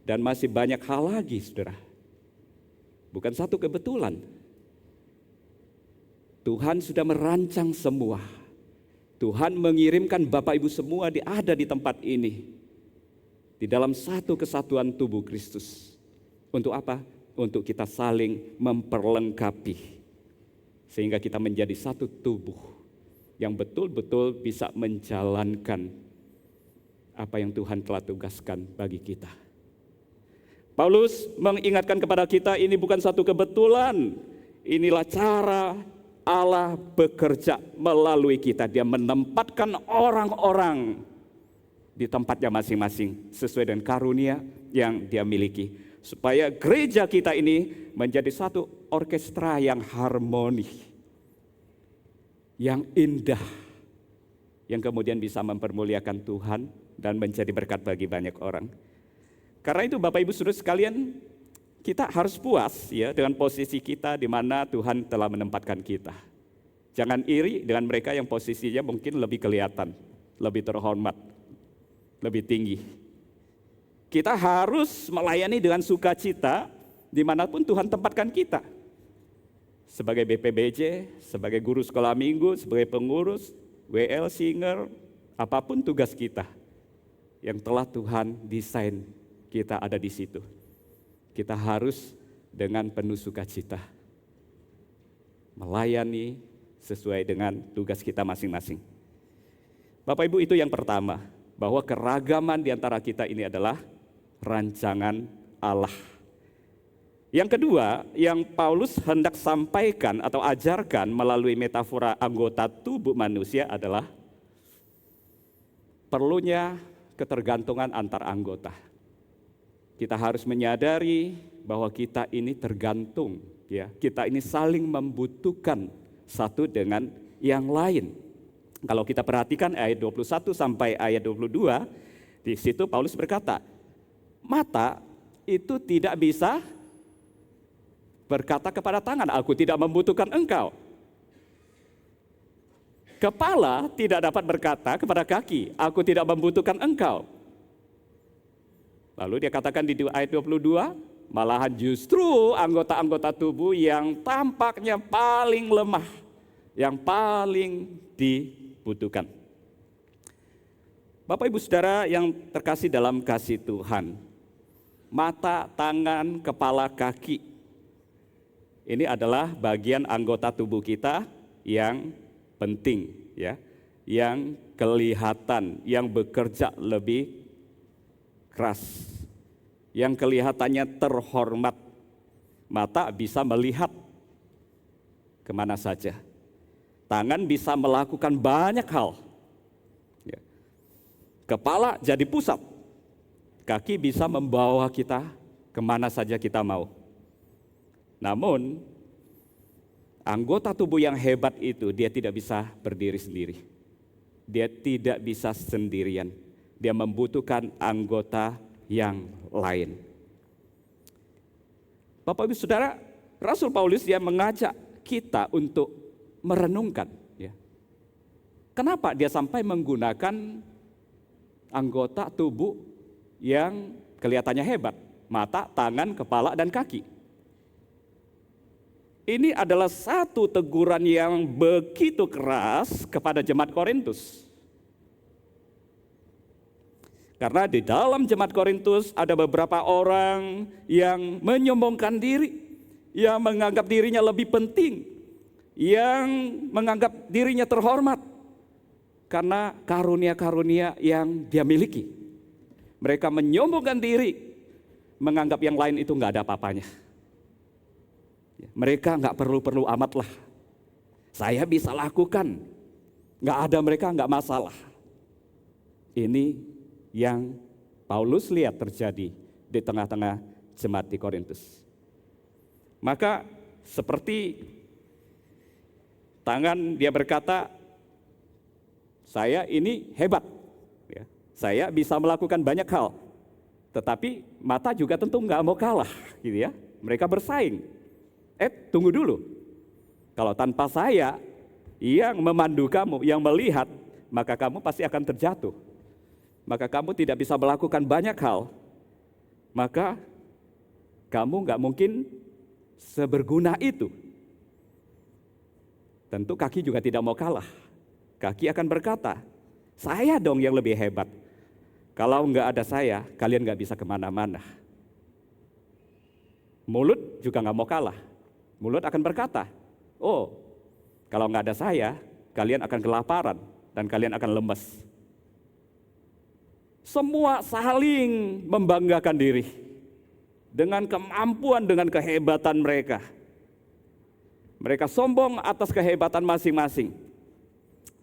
dan masih banyak hal lagi, saudara. Bukan satu kebetulan. Tuhan sudah merancang semua. Tuhan mengirimkan Bapak Ibu semua ada di tempat ini, di dalam satu kesatuan tubuh Kristus. Untuk apa? Untuk kita saling memperlengkapi, sehingga kita menjadi satu tubuh yang betul-betul bisa menjalankan apa yang Tuhan telah tugaskan bagi kita. Paulus mengingatkan kepada kita ini bukan satu kebetulan. Inilah cara Allah bekerja melalui kita. Dia menempatkan orang-orang di tempatnya masing-masing sesuai dengan karunia yang dia miliki. Supaya gereja kita ini menjadi satu orkestra yang harmoni, yang indah, yang kemudian bisa mempermuliakan Tuhan dan menjadi berkat bagi banyak orang. Karena itu Bapak Ibu Saudara sekalian, kita harus puas ya dengan posisi kita di mana Tuhan telah menempatkan kita. Jangan iri dengan mereka yang posisinya mungkin lebih kelihatan, lebih terhormat, lebih tinggi. Kita harus melayani dengan sukacita dimanapun Tuhan tempatkan kita. Sebagai BPBJ, sebagai guru sekolah minggu, sebagai pengurus, WL, singer, apapun tugas kita yang telah Tuhan desain kita ada di situ. Kita harus dengan penuh sukacita melayani sesuai dengan tugas kita masing-masing. Bapak Ibu, itu yang pertama, bahwa keragaman di antara kita ini adalah rancangan Allah. Yang kedua, yang Paulus hendak sampaikan atau ajarkan melalui metafora anggota tubuh manusia adalah perlunya ketergantungan antar anggota. Kita harus menyadari bahwa kita ini tergantung, ya. Kita ini saling membutuhkan satu dengan yang lain. Kalau kita perhatikan ayat 21 sampai ayat 22, di situ Paulus berkata, mata itu tidak bisa berkata kepada tangan, aku tidak membutuhkan engkau. Kepala tidak dapat berkata kepada kaki, aku tidak membutuhkan engkau. Lalu dia katakan di ayat 22, malahan justru anggota-anggota tubuh yang tampaknya paling lemah, yang paling dibutuhkan. Bapak Ibu Saudara yang terkasih dalam kasih Tuhan, mata, tangan, kepala, kaki, ini adalah bagian anggota tubuh kita yang penting, ya, yang kelihatan, yang bekerja lebih keras, yang kelihatannya terhormat. Mata bisa melihat kemana saja, tangan bisa melakukan banyak hal, ya. Kepala jadi pusat, kaki bisa membawa kita kemana saja kita mau. Namun, anggota tubuh yang hebat itu dia tidak bisa berdiri sendiri. Dia tidak bisa sendirian. Dia membutuhkan anggota yang lain. Bapak Ibu Saudara, Rasul Paulus dia mengajak kita untuk merenungkan, ya. Kenapa dia sampai menggunakan anggota tubuh yang kelihatannya hebat, mata, tangan, kepala, dan kaki. Ini adalah satu teguran yang begitu keras kepada jemaat Korintus. Karena di dalam jemaat Korintus ada beberapa orang yang menyombongkan diri, yang menganggap dirinya lebih penting, yang menganggap dirinya terhormat karena karunia-karunia yang dia miliki. Mereka menyombongkan diri, menganggap yang lain itu nggak ada apa-apanya. Mereka nggak perlu amat lah. Saya bisa lakukan, nggak ada mereka nggak masalah. Ini yang Paulus lihat terjadi di tengah-tengah jemaat di Korintus. Maka seperti tangan dia berkata, saya ini hebat, ya. Saya bisa melakukan banyak hal. Tetapi mata juga tentu nggak mau kalah, gitu ya. Mereka bersaing. Tunggu dulu. Kalau tanpa saya yang memandu kamu, yang melihat, maka kamu pasti akan terjatuh. Maka kamu tidak bisa melakukan banyak hal. Maka kamu nggak mungkin seberguna itu. Tentu kaki juga tidak mau kalah. Kaki akan berkata, saya dong yang lebih hebat. Kalau nggak ada saya, kalian nggak bisa kemana-mana. Mulut juga nggak mau kalah. Mulut akan berkata, oh, kalau nggak ada saya, kalian akan kelaparan dan kalian akan lemes. Semua saling membanggakan diri dengan kemampuan, dengan kehebatan mereka. Mereka sombong atas kehebatan masing-masing.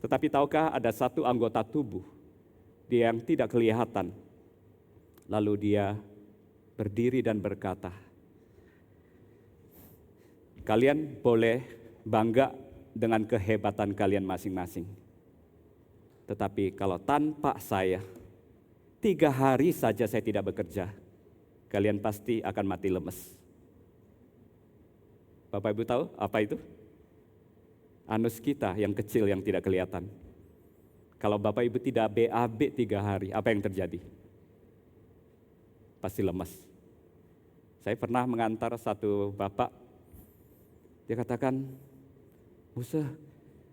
Tetapi tahukah ada satu anggota tubuh dia yang tidak kelihatan. Lalu dia berdiri dan berkata, kalian boleh bangga dengan kehebatan kalian masing-masing. Tetapi kalau tanpa saya, 3 hari saja saya tidak bekerja, kalian pasti akan mati lemes. Bapak Ibu tahu apa itu? Anus kita yang kecil yang tidak kelihatan. Kalau Bapak Ibu tidak BAB 3 hari, apa yang terjadi? Pasti lemas. Saya pernah mengantar satu bapak, dia katakan, Musa,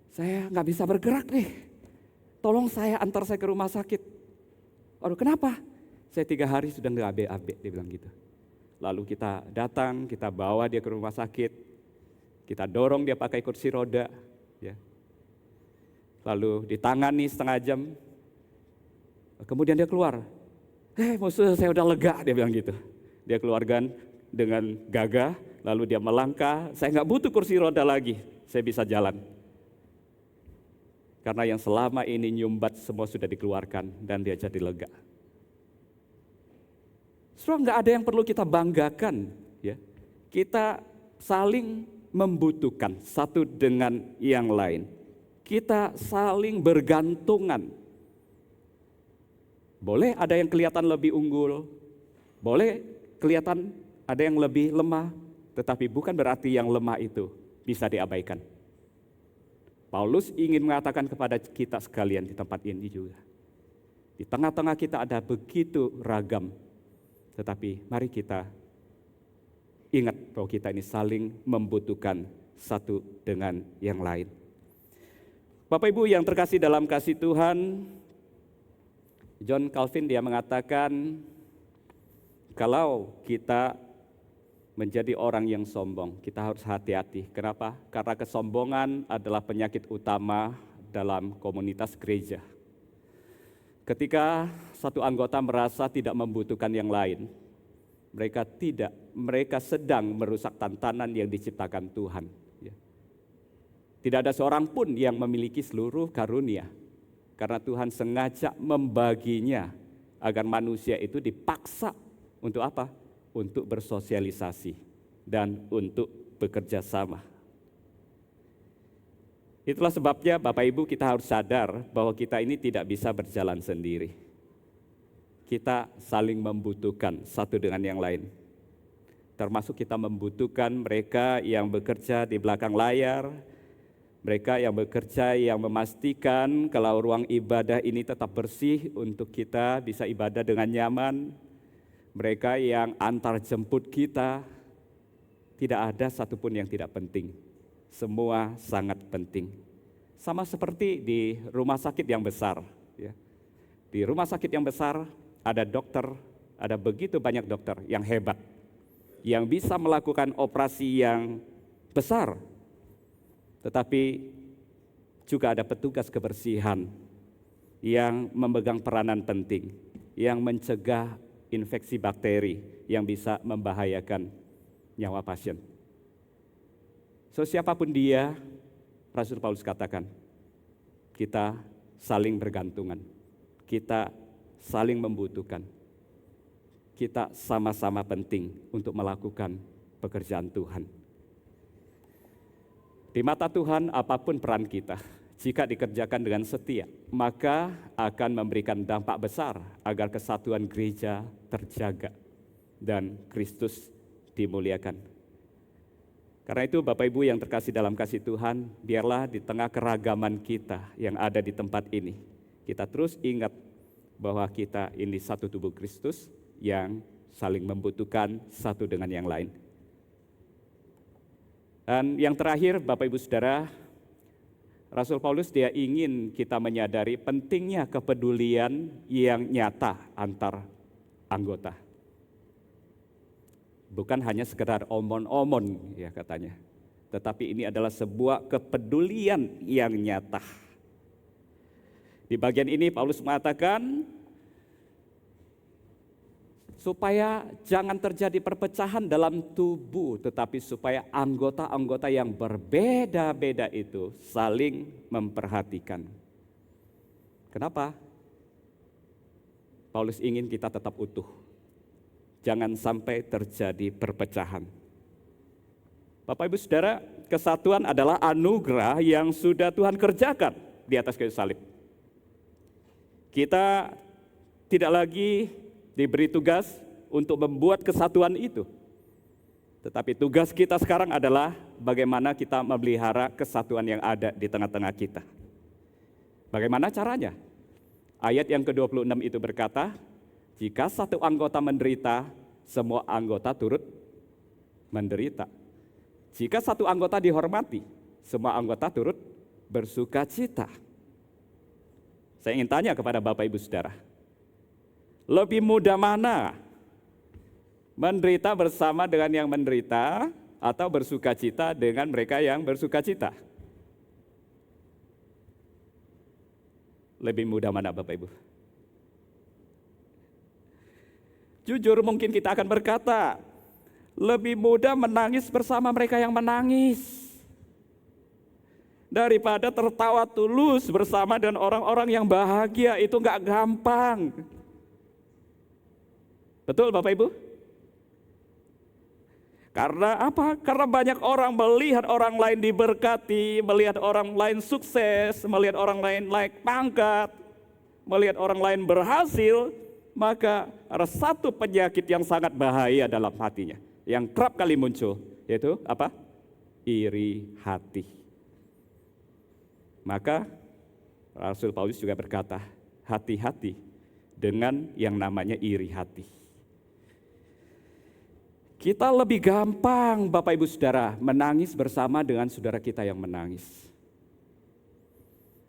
saya nggak bisa bergerak nih. Tolong saya antar saya ke rumah sakit. Aduh, kenapa? Saya 3 hari sudah nggak BAB, dia bilang gitu. Lalu kita datang, kita bawa dia ke rumah sakit, kita dorong dia pakai kursi roda, ya. Lalu ditangani setengah jam, kemudian dia keluar. Musa, saya udah lega, dia bilang gitu. Dia keluarkan dengan gagah, lalu dia melangkah, saya nggak butuh kursi roda lagi, saya bisa jalan. Karena yang selama ini nyumbat semua sudah dikeluarkan dan dia jadi lega. Saudara, nggak ada yang perlu kita banggakan, ya. Kita saling membutuhkan satu dengan yang lain. Kita saling bergantungan. Boleh ada yang kelihatan lebih unggul, boleh kelihatan ada yang lebih lemah, tetapi bukan berarti yang lemah itu bisa diabaikan. Paulus ingin mengatakan kepada kita sekalian di tempat ini juga. Di tengah-tengah kita ada begitu ragam. Tetapi mari kita ingat bahwa kita ini saling membutuhkan satu dengan yang lain. Bapak Ibu yang terkasih dalam kasih Tuhan, John Calvin dia mengatakan, kalau kita menjadi orang yang sombong, kita harus hati-hati. Kenapa? Karena kesombongan adalah penyakit utama dalam komunitas gereja. Ketika satu anggota merasa tidak membutuhkan yang lain, mereka sedang merusak tatanan yang diciptakan Tuhan. Tidak ada seorang pun yang memiliki seluruh karunia, karena Tuhan sengaja membaginya agar manusia itu dipaksa untuk apa? Untuk bersosialisasi dan untuk bekerja sama. Itulah sebabnya Bapak Ibu kita harus sadar bahwa kita ini tidak bisa berjalan sendiri. Kita saling membutuhkan satu dengan yang lain. Termasuk kita membutuhkan mereka yang bekerja di belakang layar, mereka yang bekerja yang memastikan kalau ruang ibadah ini tetap bersih untuk kita bisa ibadah dengan nyaman, mereka yang antar jemput kita. Tidak ada satupun yang tidak penting. Semua sangat penting. Sama seperti di rumah sakit yang besar. Di rumah sakit yang besar ada dokter, ada begitu banyak dokter yang hebat, yang bisa melakukan operasi yang besar. Tetapi juga ada petugas kebersihan yang memegang peranan penting, yang mencegah infeksi bakteri yang bisa membahayakan nyawa pasien. Siapapun dia, Rasul Paulus katakan, kita saling bergantungan, kita saling membutuhkan, kita sama-sama penting untuk melakukan pekerjaan Tuhan. Di mata Tuhan, apapun peran kita, jika dikerjakan dengan setia, maka akan memberikan dampak besar agar kesatuan gereja terjaga dan Kristus dimuliakan. Karena itu Bapak Ibu yang terkasih dalam kasih Tuhan, biarlah di tengah keragaman kita yang ada di tempat ini, kita terus ingat bahwa kita ini satu tubuh Kristus yang saling membutuhkan satu dengan yang lain. Dan yang terakhir Bapak Ibu Saudara, Rasul Paulus dia ingin kita menyadari pentingnya kepedulian yang nyata antar anggota. Bukan hanya sekedar omon-omon ya katanya, tetapi ini adalah sebuah kepedulian yang nyata. Di bagian ini Paulus mengatakan supaya jangan terjadi perpecahan dalam tubuh, tetapi supaya anggota-anggota yang berbeda-beda itu saling memperhatikan. Kenapa? Paulus ingin kita tetap utuh. Jangan sampai terjadi perpecahan. Bapak Ibu Saudara, kesatuan adalah anugerah yang sudah Tuhan kerjakan di atas kayu salib. Kita tidak lagi diberi tugas untuk membuat kesatuan itu. Tetapi tugas kita sekarang adalah bagaimana kita memelihara kesatuan yang ada di tengah-tengah kita. Bagaimana caranya? Ayat yang ke-26 itu berkata, jika satu anggota menderita, semua anggota turut menderita. Jika satu anggota dihormati, semua anggota turut bersuka cita. Saya ingin tanya kepada Bapak Ibu Saudara, lebih mudah mana? Menderita bersama dengan yang menderita atau bersuka cita dengan mereka yang bersuka cita? Lebih mudah mana Bapak Ibu? Jujur mungkin kita akan berkata, lebih mudah menangis bersama mereka yang menangis daripada tertawa tulus bersama dengan orang-orang yang bahagia. Itu gak gampang. Betul Bapak Ibu? Karena apa? Karena banyak orang melihat orang lain diberkati, melihat orang lain sukses, melihat orang lain naik pangkat, melihat orang lain berhasil, maka ada satu penyakit yang sangat bahaya dalam hatinya, yang kerap kali muncul, yaitu apa? Iri hati. Maka Rasul Paulus juga berkata, hati-hati dengan yang namanya iri hati. Kita lebih gampang, Bapak Ibu Saudara, menangis bersama dengan saudara kita yang menangis.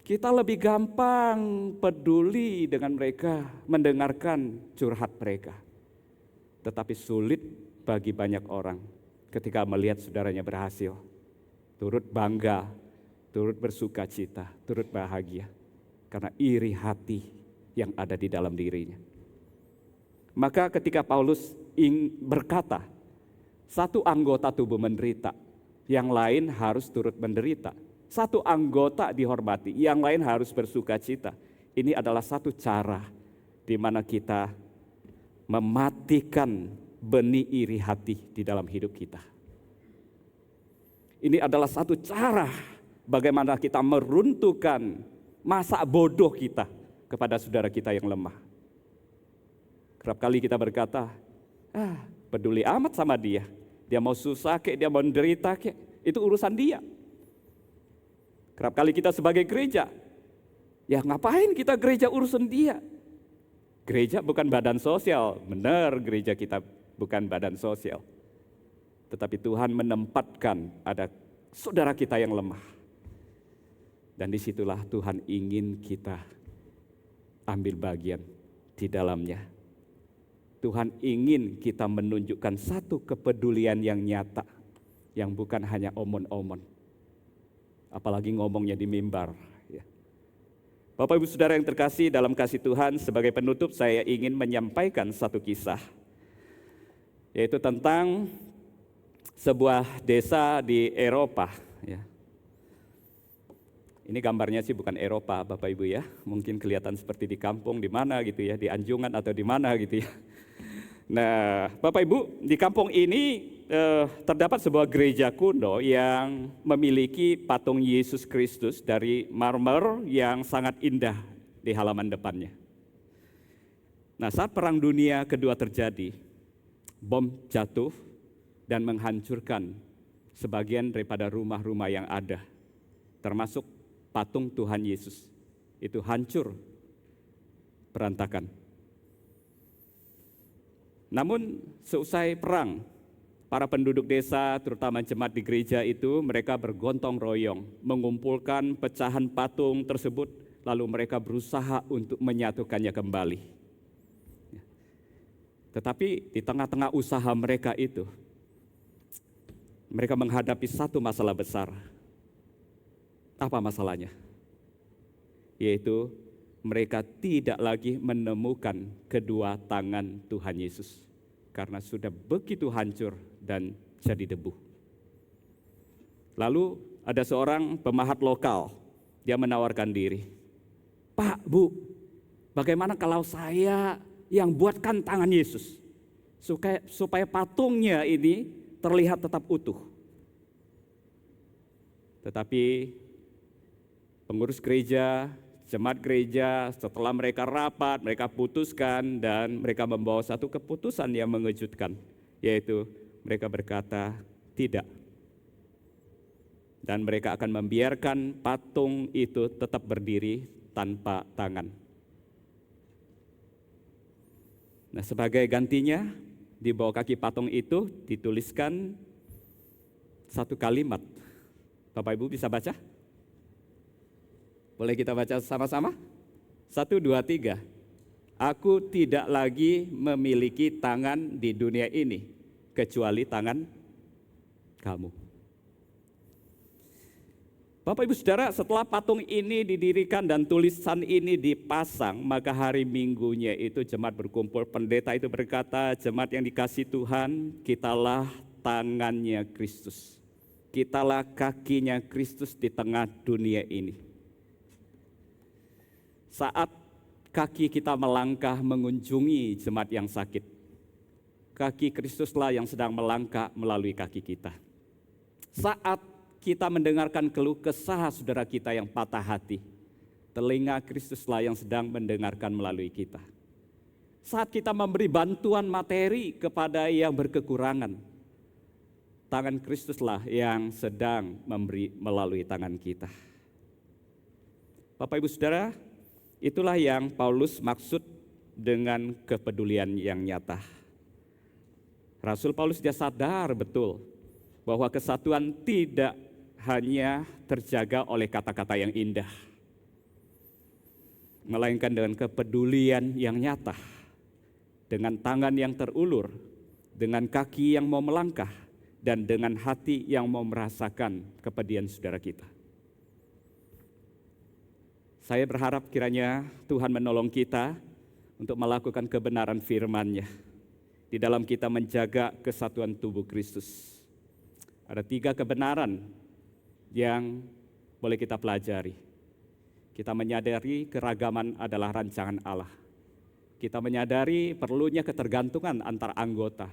Kita lebih gampang peduli dengan mereka, mendengarkan curhat mereka. Tetapi sulit bagi banyak orang ketika melihat saudaranya berhasil. Turut bangga, turut bersuka cita, turut bahagia. Karena iri hati yang ada di dalam dirinya. Maka ketika Paulus berkata, satu anggota tubuh menderita, yang lain harus turut menderita. Satu anggota dihormati, yang lain harus bersuka cita. Ini adalah satu cara di mana kita mematikan benih iri hati di dalam hidup kita. Ini adalah satu cara bagaimana kita meruntuhkan masa bodoh kita kepada saudara kita yang lemah. Kerap kali kita berkata, peduli amat sama dia. Dia mau susah kek, dia mau menderita kek, itu urusan dia. Kerap kali kita sebagai gereja, ya ngapain kita gereja urusan dia? Gereja bukan badan sosial, benar gereja kita bukan badan sosial. Tetapi Tuhan menempatkan ada saudara kita yang lemah. Dan disitulah Tuhan ingin kita ambil bagian di dalamnya. Tuhan ingin kita menunjukkan satu kepedulian yang nyata, yang bukan hanya omon-omon. Apalagi ngomongnya di mimbar. Ya. Bapak Ibu Saudara yang terkasih dalam kasih Tuhan, sebagai penutup saya ingin menyampaikan satu kisah. Yaitu tentang sebuah desa di Eropa. Ya. Ini gambarnya sih bukan Eropa Bapak Ibu ya. Mungkin kelihatan seperti di kampung di mana gitu ya, di Anjungan atau di mana gitu ya. Nah, Bapak Ibu, di kampung ini terdapat sebuah gereja kuno yang memiliki patung Yesus Kristus dari marmer yang sangat indah di halaman depannya. Nah, saat Perang Dunia Kedua terjadi, bom jatuh dan menghancurkan sebagian daripada rumah-rumah yang ada, termasuk patung Tuhan Yesus. Itu hancur, berantakan. Namun seusai perang, para penduduk desa, terutama jemaat di gereja itu, mereka bergontong royong, mengumpulkan pecahan patung tersebut, lalu mereka berusaha untuk menyatukannya kembali. Tetapi di tengah-tengah usaha mereka itu, mereka menghadapi satu masalah besar. Apa masalahnya? Yaitu mereka tidak lagi menemukan kedua tangan Tuhan Yesus karena sudah begitu hancur dan jadi debu. Lalu ada seorang pemahat lokal, dia menawarkan diri. Pak, Bu, bagaimana kalau saya yang buatkan tangan Yesus supaya patungnya ini terlihat tetap utuh. Tetapi pengurus gereja, jemaat gereja, setelah mereka rapat, mereka putuskan dan mereka membawa satu keputusan yang mengejutkan, yaitu mereka berkata tidak. Dan mereka akan membiarkan patung itu tetap berdiri tanpa tangan. Nah, sebagai gantinya, di bawah kaki patung itu dituliskan satu kalimat. Bapak Ibu bisa baca? Boleh kita baca sama-sama? 1, 2, 3. Aku tidak lagi memiliki tangan di dunia ini, kecuali tangan kamu. Bapak Ibu Saudara, setelah patung ini didirikan dan tulisan ini dipasang, maka hari Minggunya itu jemaat berkumpul, pendeta itu berkata, jemaat yang dikasihi Tuhan, kitalah tangannya Kristus. Kitalah kakinya Kristus di tengah dunia ini. Saat kaki kita melangkah mengunjungi jemaat yang sakit, kaki Kristuslah yang sedang melangkah melalui kaki kita. Saat kita mendengarkan keluh kesah saudara kita yang patah hati, telinga Kristuslah yang sedang mendengarkan melalui kita. Saat kita memberi bantuan materi kepada yang berkekurangan, tangan Kristuslah yang sedang memberi melalui tangan kita. Bapak Ibu Saudara, itulah yang Paulus maksud dengan kepedulian yang nyata. Rasul Paulus dia sadar betul bahwa kesatuan tidak hanya terjaga oleh kata-kata yang indah, melainkan dengan kepedulian yang nyata, dengan tangan yang terulur, dengan kaki yang mau melangkah, dan dengan hati yang mau merasakan kepedihan saudara kita. Saya berharap kiranya Tuhan menolong kita untuk melakukan kebenaran firman-Nya di dalam kita menjaga kesatuan tubuh Kristus. Ada 3 kebenaran yang boleh kita pelajari. Kita menyadari keragaman adalah rancangan Allah. Kita menyadari perlunya ketergantungan antar anggota,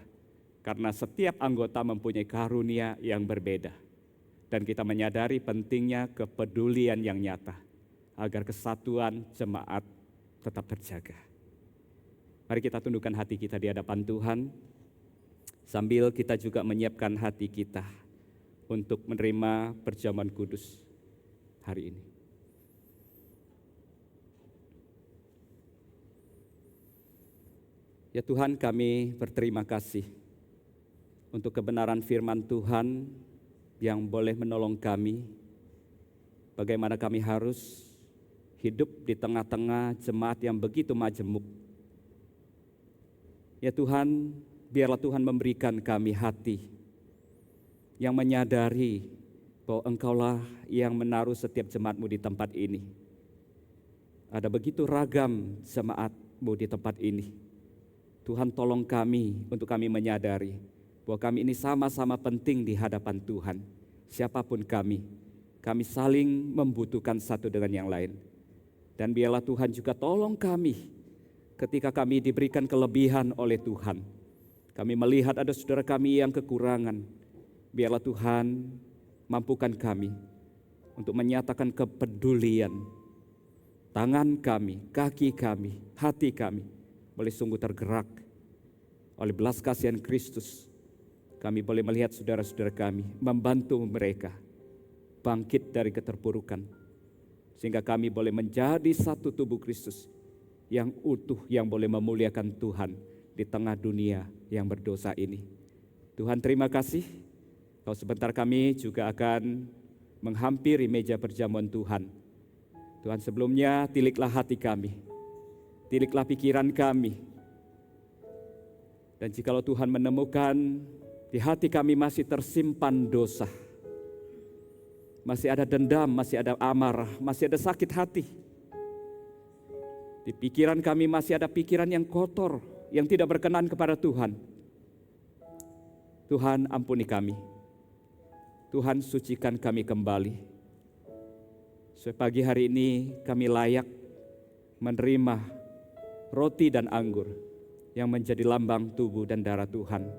karena setiap anggota mempunyai karunia yang berbeda. Dan kita menyadari pentingnya kepedulian yang nyata, agar kesatuan jemaat tetap terjaga. Mari kita tundukkan hati kita di hadapan Tuhan, sambil kita juga menyiapkan hati kita untuk menerima perjamuan kudus hari ini. Ya Tuhan, kami berterima kasih untuk kebenaran firman Tuhan yang boleh menolong kami, bagaimana kami harus hidup di tengah-tengah jemaat yang begitu majemuk. Ya Tuhan, biarlah Tuhan memberikan kami hati yang menyadari bahwa Engkaulah yang menaruh setiap jemaat-Mu di tempat ini. Ada begitu ragam jemaat-Mu di tempat ini. Tuhan, tolong kami untuk kami menyadari bahwa kami ini sama-sama penting di hadapan Tuhan. Siapapun kami saling membutuhkan satu dengan yang lain. Dan biarlah Tuhan juga tolong kami ketika kami diberikan kelebihan oleh Tuhan. Kami melihat ada saudara kami yang kekurangan. Biarlah Tuhan mampukan kami untuk menyatakan kepedulian. Tangan kami, kaki kami, hati kami boleh sungguh tergerak oleh belas kasihan Kristus. Kami boleh melihat saudara-saudara kami, membantu mereka bangkit dari keterpurukan, sehingga kami boleh menjadi satu tubuh Kristus yang utuh, yang boleh memuliakan Tuhan di tengah dunia yang berdosa ini. Tuhan, terima kasih. Kalau sebentar kami juga akan menghampiri meja perjamuan Tuhan. Tuhan, sebelumnya tiliklah hati kami, tiliklah pikiran kami. Dan jikalau Tuhan menemukan di hati kami masih tersimpan dosa, masih ada dendam, masih ada amarah, masih ada sakit hati, di pikiran kami masih ada pikiran yang kotor, yang tidak berkenan kepada Tuhan, Tuhan ampuni kami. Tuhan, sucikan kami kembali, supaya pagi hari ini kami layak menerima roti dan anggur yang menjadi lambang tubuh dan darah Tuhan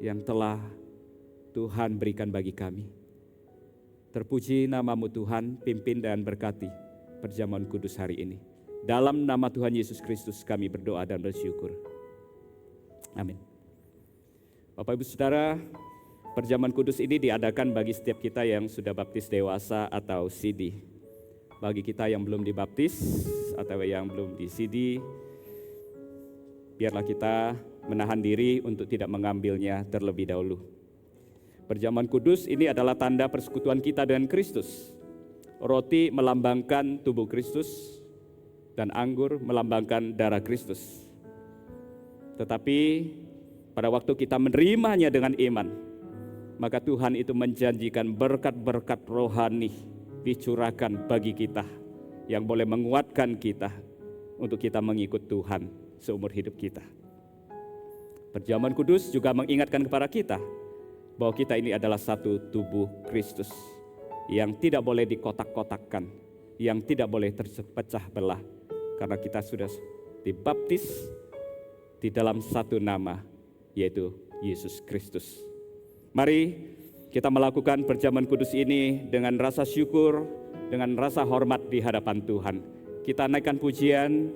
yang telah Tuhan berikan bagi kami. Terpuji nama-Mu Tuhan, pimpin dan berkati perjamuan kudus hari ini. Dalam nama Tuhan Yesus Kristus kami berdoa dan bersyukur. Amin. Bapak Ibu Saudara, perjamuan kudus ini diadakan bagi setiap kita yang sudah baptis dewasa atau CD. Bagi kita yang belum dibaptis atau yang belum di CD, biarlah kita menahan diri untuk tidak mengambilnya terlebih dahulu. Perjamuan kudus ini adalah tanda persekutuan kita dengan Kristus. Roti melambangkan tubuh Kristus dan anggur melambangkan darah Kristus. Tetapi pada waktu kita menerimanya dengan iman, maka Tuhan itu menjanjikan berkat-berkat rohani dicurahkan bagi kita yang boleh menguatkan kita untuk kita mengikut Tuhan seumur hidup kita. Perjamuan kudus juga mengingatkan kepada kita bahwa kita ini adalah satu tubuh Kristus yang tidak boleh dikotak-kotakkan, yang tidak boleh terpecah belah, karena kita sudah dibaptis di dalam satu nama, yaitu Yesus Kristus. Mari kita melakukan perjamuan kudus ini dengan rasa syukur, dengan rasa hormat di hadapan Tuhan. Kita naikkan pujian,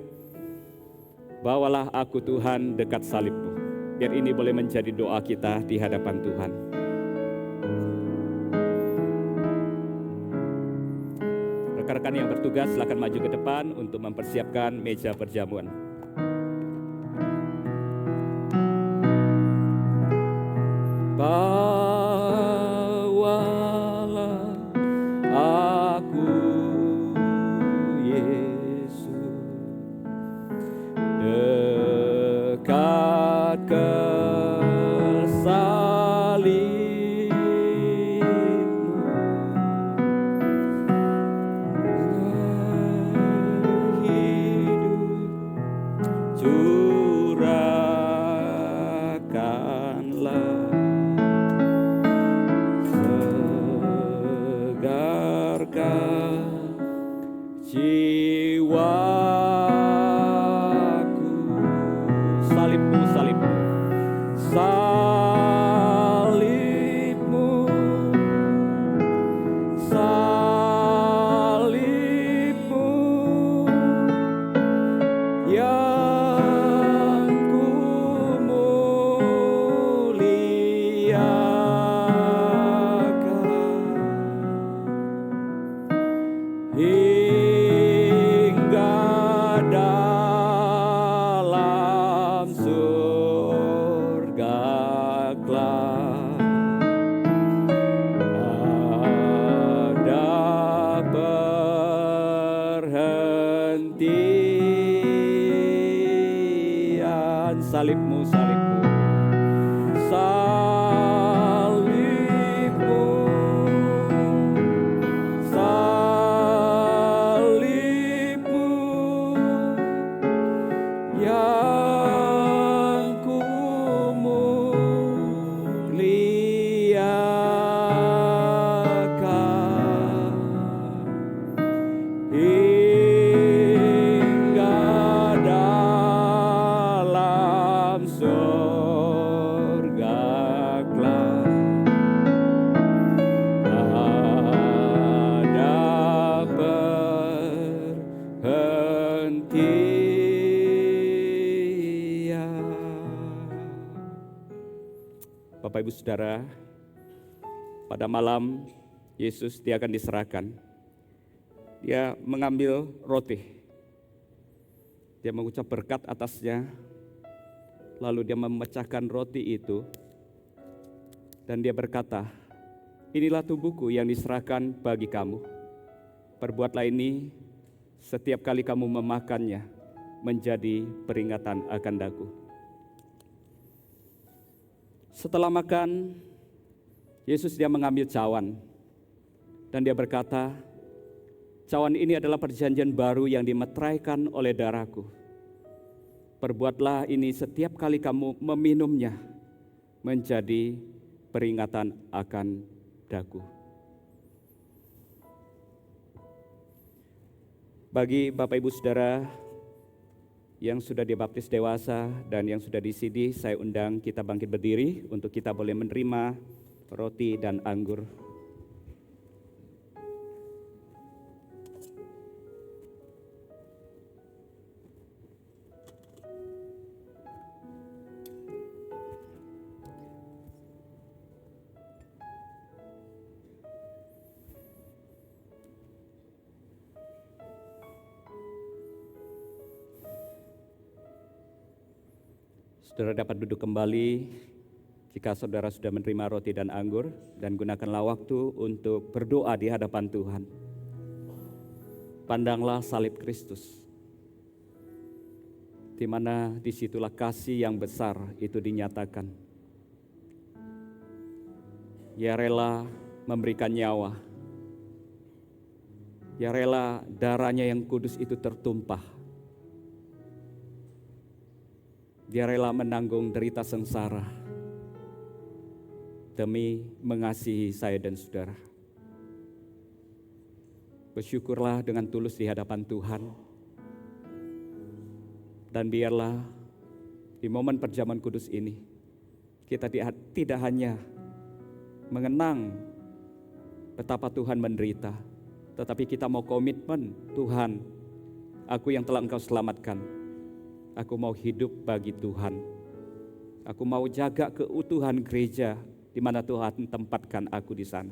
bawalah aku Tuhan dekat salib-Mu. Biar ini boleh menjadi doa kita di hadapan Tuhan. Rekan-rekan yang bertugas silakan maju ke depan untuk mempersiapkan meja perjamuan. Bawalah aku, Yesus, dekat ke salib-Mu, hidup curahkanlah, segarkan jiwaku. Salib-Mu, salib-Mu, salib-Mu, salib-Mu yang ku muliakan, hingga dalam surga kelak ada perhentian. Salib-Mu, salib-Mu, salib-Mu, salib-Mu yang ku muliakan, hingga dalam surga kelak ada perhentian. Bapak Ibu Saudara, pada malam Yesus dia akan diserahkan. Dia mengambil roti, dia mengucap berkat atasnya, lalu dia memecahkan roti itu, dan dia berkata, inilah tubuhku yang diserahkan bagi kamu. Perbuatlah ini setiap kali kamu memakannya, menjadi peringatan akan daku. Setelah makan, Yesus dia mengambil cawan, dan dia berkata, cawan ini adalah perjanjian baru yang dimeteraikan oleh darahku. Perbuatlah ini setiap kali kamu meminumnya, menjadi peringatan akan daku. Bagi Bapak Ibu Saudara yang sudah dibaptis dewasa dan yang sudah disidi, saya undang kita bangkit berdiri untuk kita boleh menerima roti dan anggur. Saudara dapat duduk kembali jika saudara sudah menerima roti dan anggur, dan gunakanlah waktu untuk berdoa di hadapan Tuhan. Pandanglah salib Kristus, di mana disitulah kasih yang besar itu dinyatakan. Ia rela memberikan nyawa, ia rela darahnya yang kudus itu tertumpah. Dia rela menanggung derita sengsara demi mengasihi saya dan saudara. Bersyukurlah dengan tulus di hadapan Tuhan, dan biarlah di momen perjamuan kudus ini kita tidak hanya mengenang betapa Tuhan menderita, tetapi kita mau komitmen, Tuhan, aku yang telah Engkau selamatkan, aku mau hidup bagi Tuhan. Aku mau jaga keutuhan gereja di mana Tuhan tempatkan aku di sana.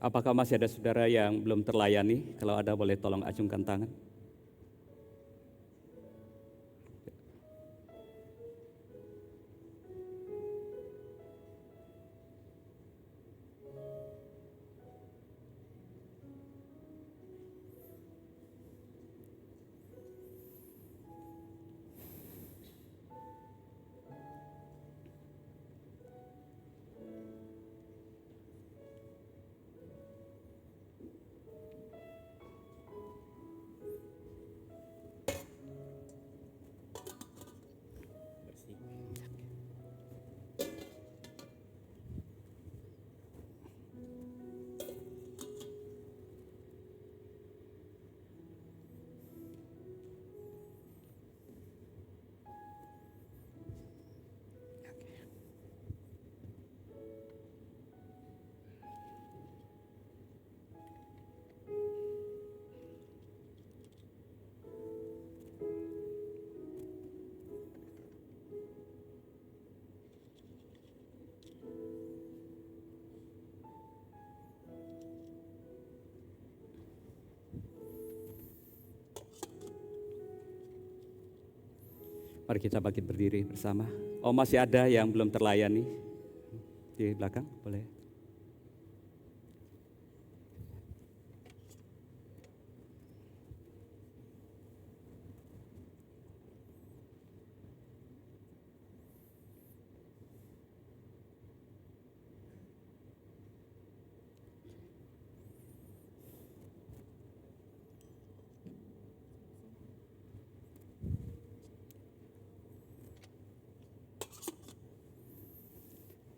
Apakah masih ada saudara yang belum terlayani? Kalau ada boleh tolong acungkan tangan. Mari kita bangkit berdiri bersama. Oh, masih ada yang belum terlayani di belakang, boleh.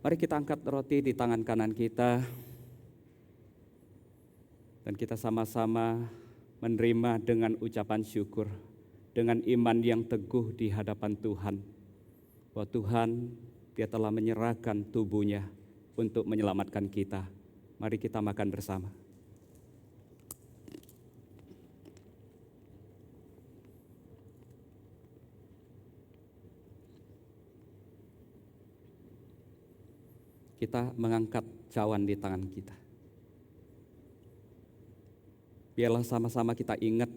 Mari kita angkat roti di tangan kanan kita dan kita sama-sama menerima dengan ucapan syukur, dengan iman yang teguh di hadapan Tuhan, bahwa Tuhan Dia telah menyerahkan tubuhnya untuk menyelamatkan kita. Mari kita makan bersama. Kita mengangkat cawan di tangan kita. Biarlah sama-sama kita ingat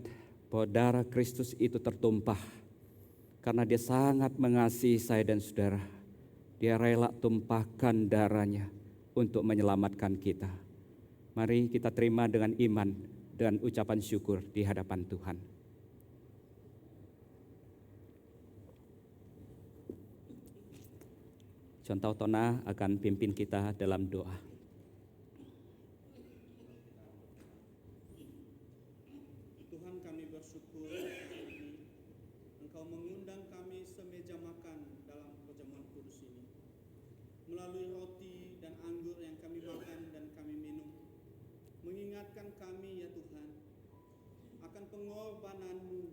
bahwa darah Kristus itu tertumpah karena Dia sangat mengasihi saya dan saudara. Dia rela tumpahkan darahnya untuk menyelamatkan kita. Mari kita terima dengan iman dan ucapan syukur di hadapan Tuhan. Contoh Tona akan pimpin kita dalam doa. Tuhan, kami bersyukur Engkau mengundang kami semeja makan dalam perjamuan kudus ini. Melalui roti dan anggur yang kami makan dan kami minum, mengingatkan kami ya Tuhan akan pengorbanan-Mu,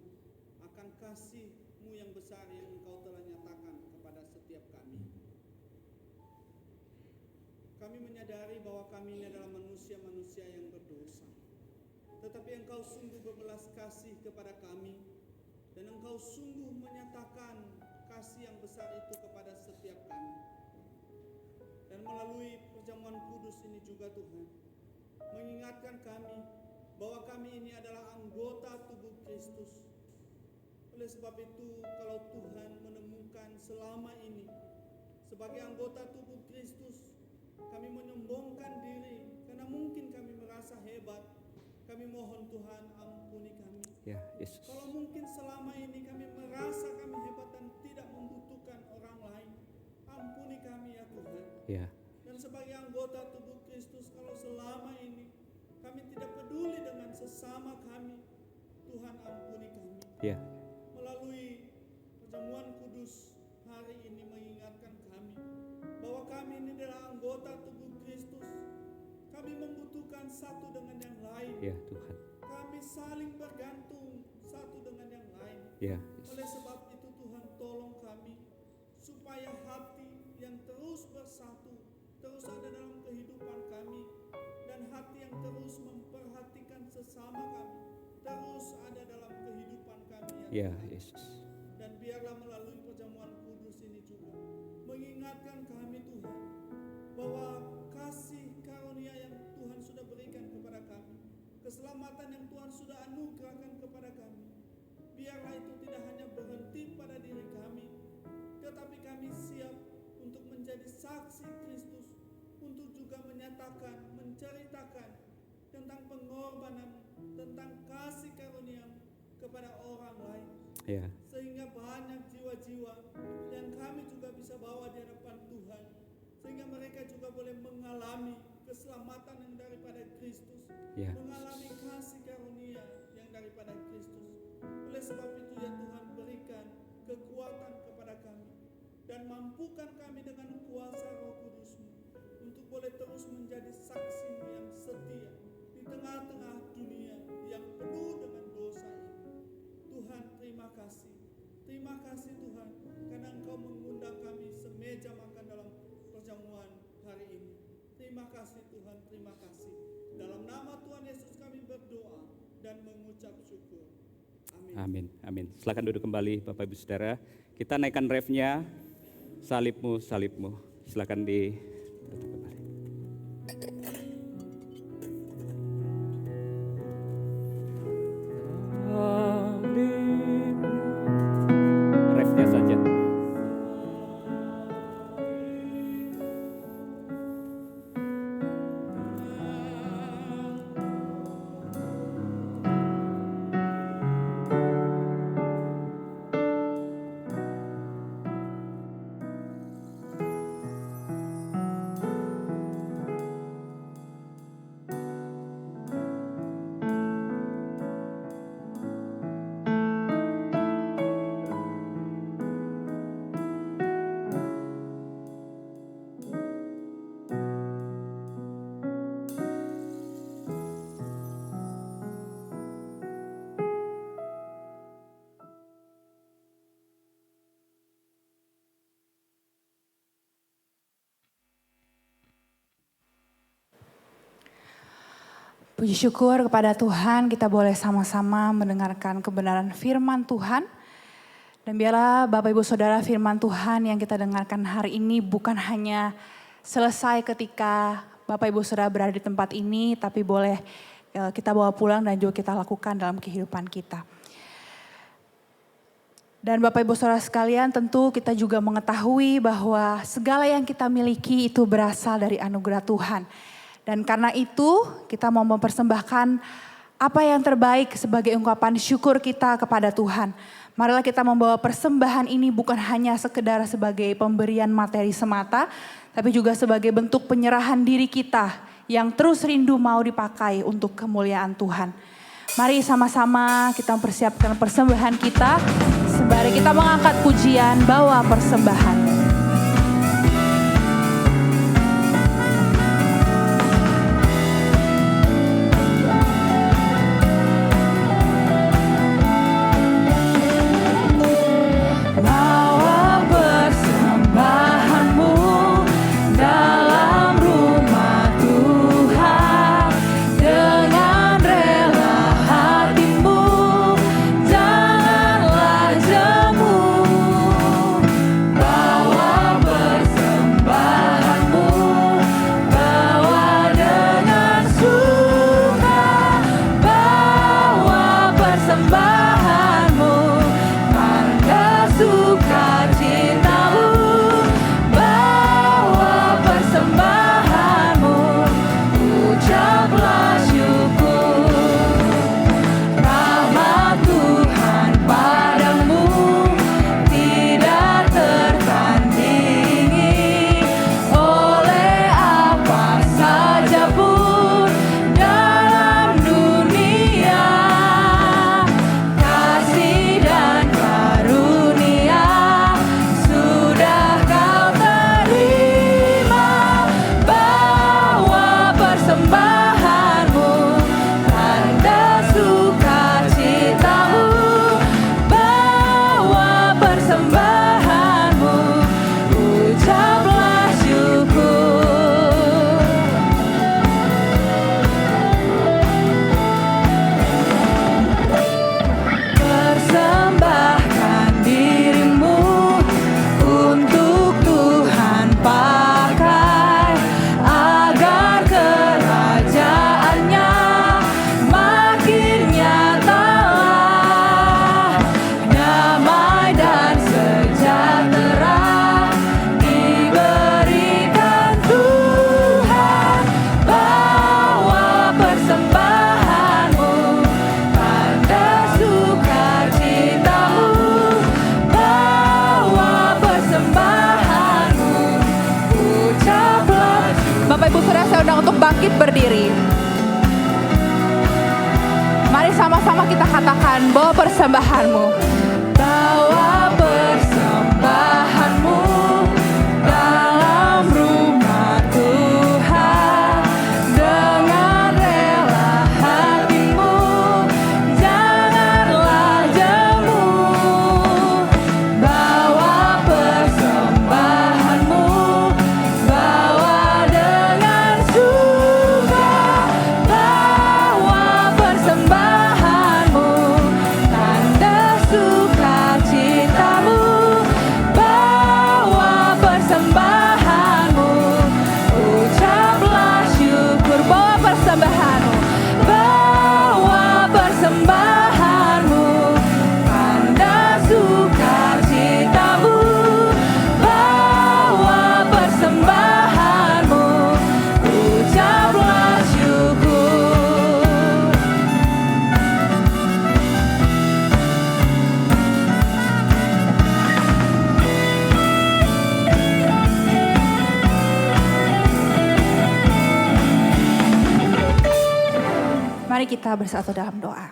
akan kasih-Mu yang besar yang Engkau telah nyatakan kepada setiap kami. Kami menyadari bahwa kami ini adalah manusia-manusia yang berdosa. Tetapi Engkau sungguh berbelas kasih kepada kami. Dan Engkau sungguh menyatakan kasih yang besar itu kepada setiap kami. Dan melalui perjamuan kudus ini juga Tuhan, mengingatkan kami bahwa kami ini adalah anggota tubuh Kristus. Oleh sebab itu, kalau Tuhan menemukan selama ini sebagai anggota tubuh Kristus, kami menyombongkan diri karena mungkin kami merasa hebat. Kami mohon Tuhan ampuni kami. Ya, Yesus. Kalau mungkin selama ini kami merasa kami hebat dan tidak membutuhkan orang lain, ampuni kami ya Tuhan. Ya. Dan sebagai anggota tubuh Kristus, kalau selama ini kami tidak peduli dengan sesama kami, Tuhan ampuni kami. Ya. Melalui perjamuan kudus hari ini mengingatkan kami bahwa kami ini adalah anggota tubuh Kristus. Kami membutuhkan satu dengan yang lain. Ya Tuhan. Kami saling bergantung satu dengan yang lain. Ya. Oleh sebab itu Tuhan tolong kami supaya hati yang terus bersatu terus ada dalam kehidupan kami, dan hati yang terus memperhatikan sesama kami terus ada dalam kehidupan kami ya Yesus. Dan biarlah melalui perjamuan kudus ini juga mengingatkan kami Tuhan bahwa kasih karunia yang Tuhan sudah berikan keselamatan yang Tuhan sudah anugerahkan kepada kami, biarlah itu tidak hanya berhenti pada diri kami, tetapi kami siap untuk menjadi saksi Kristus, untuk juga menyatakan, menceritakan tentang pengorbanan, tentang kasih karunia kepada orang lain. Ya. Sehingga banyak jiwa-jiwa yang kami juga bisa bawa di hadapan Tuhan, sehingga mereka juga boleh mengalami keselamatan yang daripada Kristus, Ya. mengalami kasih karunia yang daripada Kristus. Oleh sebab itu ya Tuhan, berikan kekuatan kepada kami dan mampukan kami dengan kuasa Roh Kudus-Mu untuk boleh terus menjadi saksi-Mu yang setia di tengah-tengah dunia yang penuh dengan dosa ini. Tuhan, terima kasih. Terima kasih Tuhan, karena Engkau mengundang kami semeja makan dalam perjamuan hari ini. Terima kasih Tuhan, terima kasih. Dalam nama Tuhan Yesus kami berdoa dan mengucap syukur. Amin. Amin, amin. Silakan duduk kembali Bapak Ibu Saudara. Kita naikkan refnya, salibmu, salibmu. Silakan ditutup kembali. Refnya saja. Puji syukur kepada Tuhan, kita boleh sama-sama mendengarkan kebenaran firman Tuhan. Dan biarlah Bapak Ibu Saudara, firman Tuhan yang kita dengarkan hari ini bukan hanya selesai ketika Bapak Ibu Saudara berada di tempat ini, tapi boleh kita bawa pulang dan juga kita lakukan dalam kehidupan kita. Dan Bapak Ibu Saudara sekalian, tentu kita juga mengetahui bahwa segala yang kita miliki itu berasal dari anugerah Tuhan. Dan karena itu kita mau mempersembahkan apa yang terbaik sebagai ungkapan syukur kita kepada Tuhan. Marilah kita membawa persembahan ini bukan hanya sekedar sebagai pemberian materi semata, tapi juga sebagai bentuk penyerahan diri kita yang terus rindu mau dipakai untuk kemuliaan Tuhan. Mari sama-sama kita mempersiapkan persembahan kita. Sembari kita mengangkat pujian, bawa persembahan. Bawa memberi. Mari sama-sama kita katakan, bawa persembahanmu. Bawa persembahanmu dalam rumah Tuhan. Dengan rela hatimu, janganlah jemu. Bawa persembahanmu, bawa dengan suka. Bawa persembahanmu, tanda sukacitamu. Bawa persembahanmu, ucaplah syukur. Bawa persembahanmu, bawa persembahanmu, tanda sukacitamu. Bawa persembahanmu, ucaplah syukur. Mari kita bersatu dalam doa.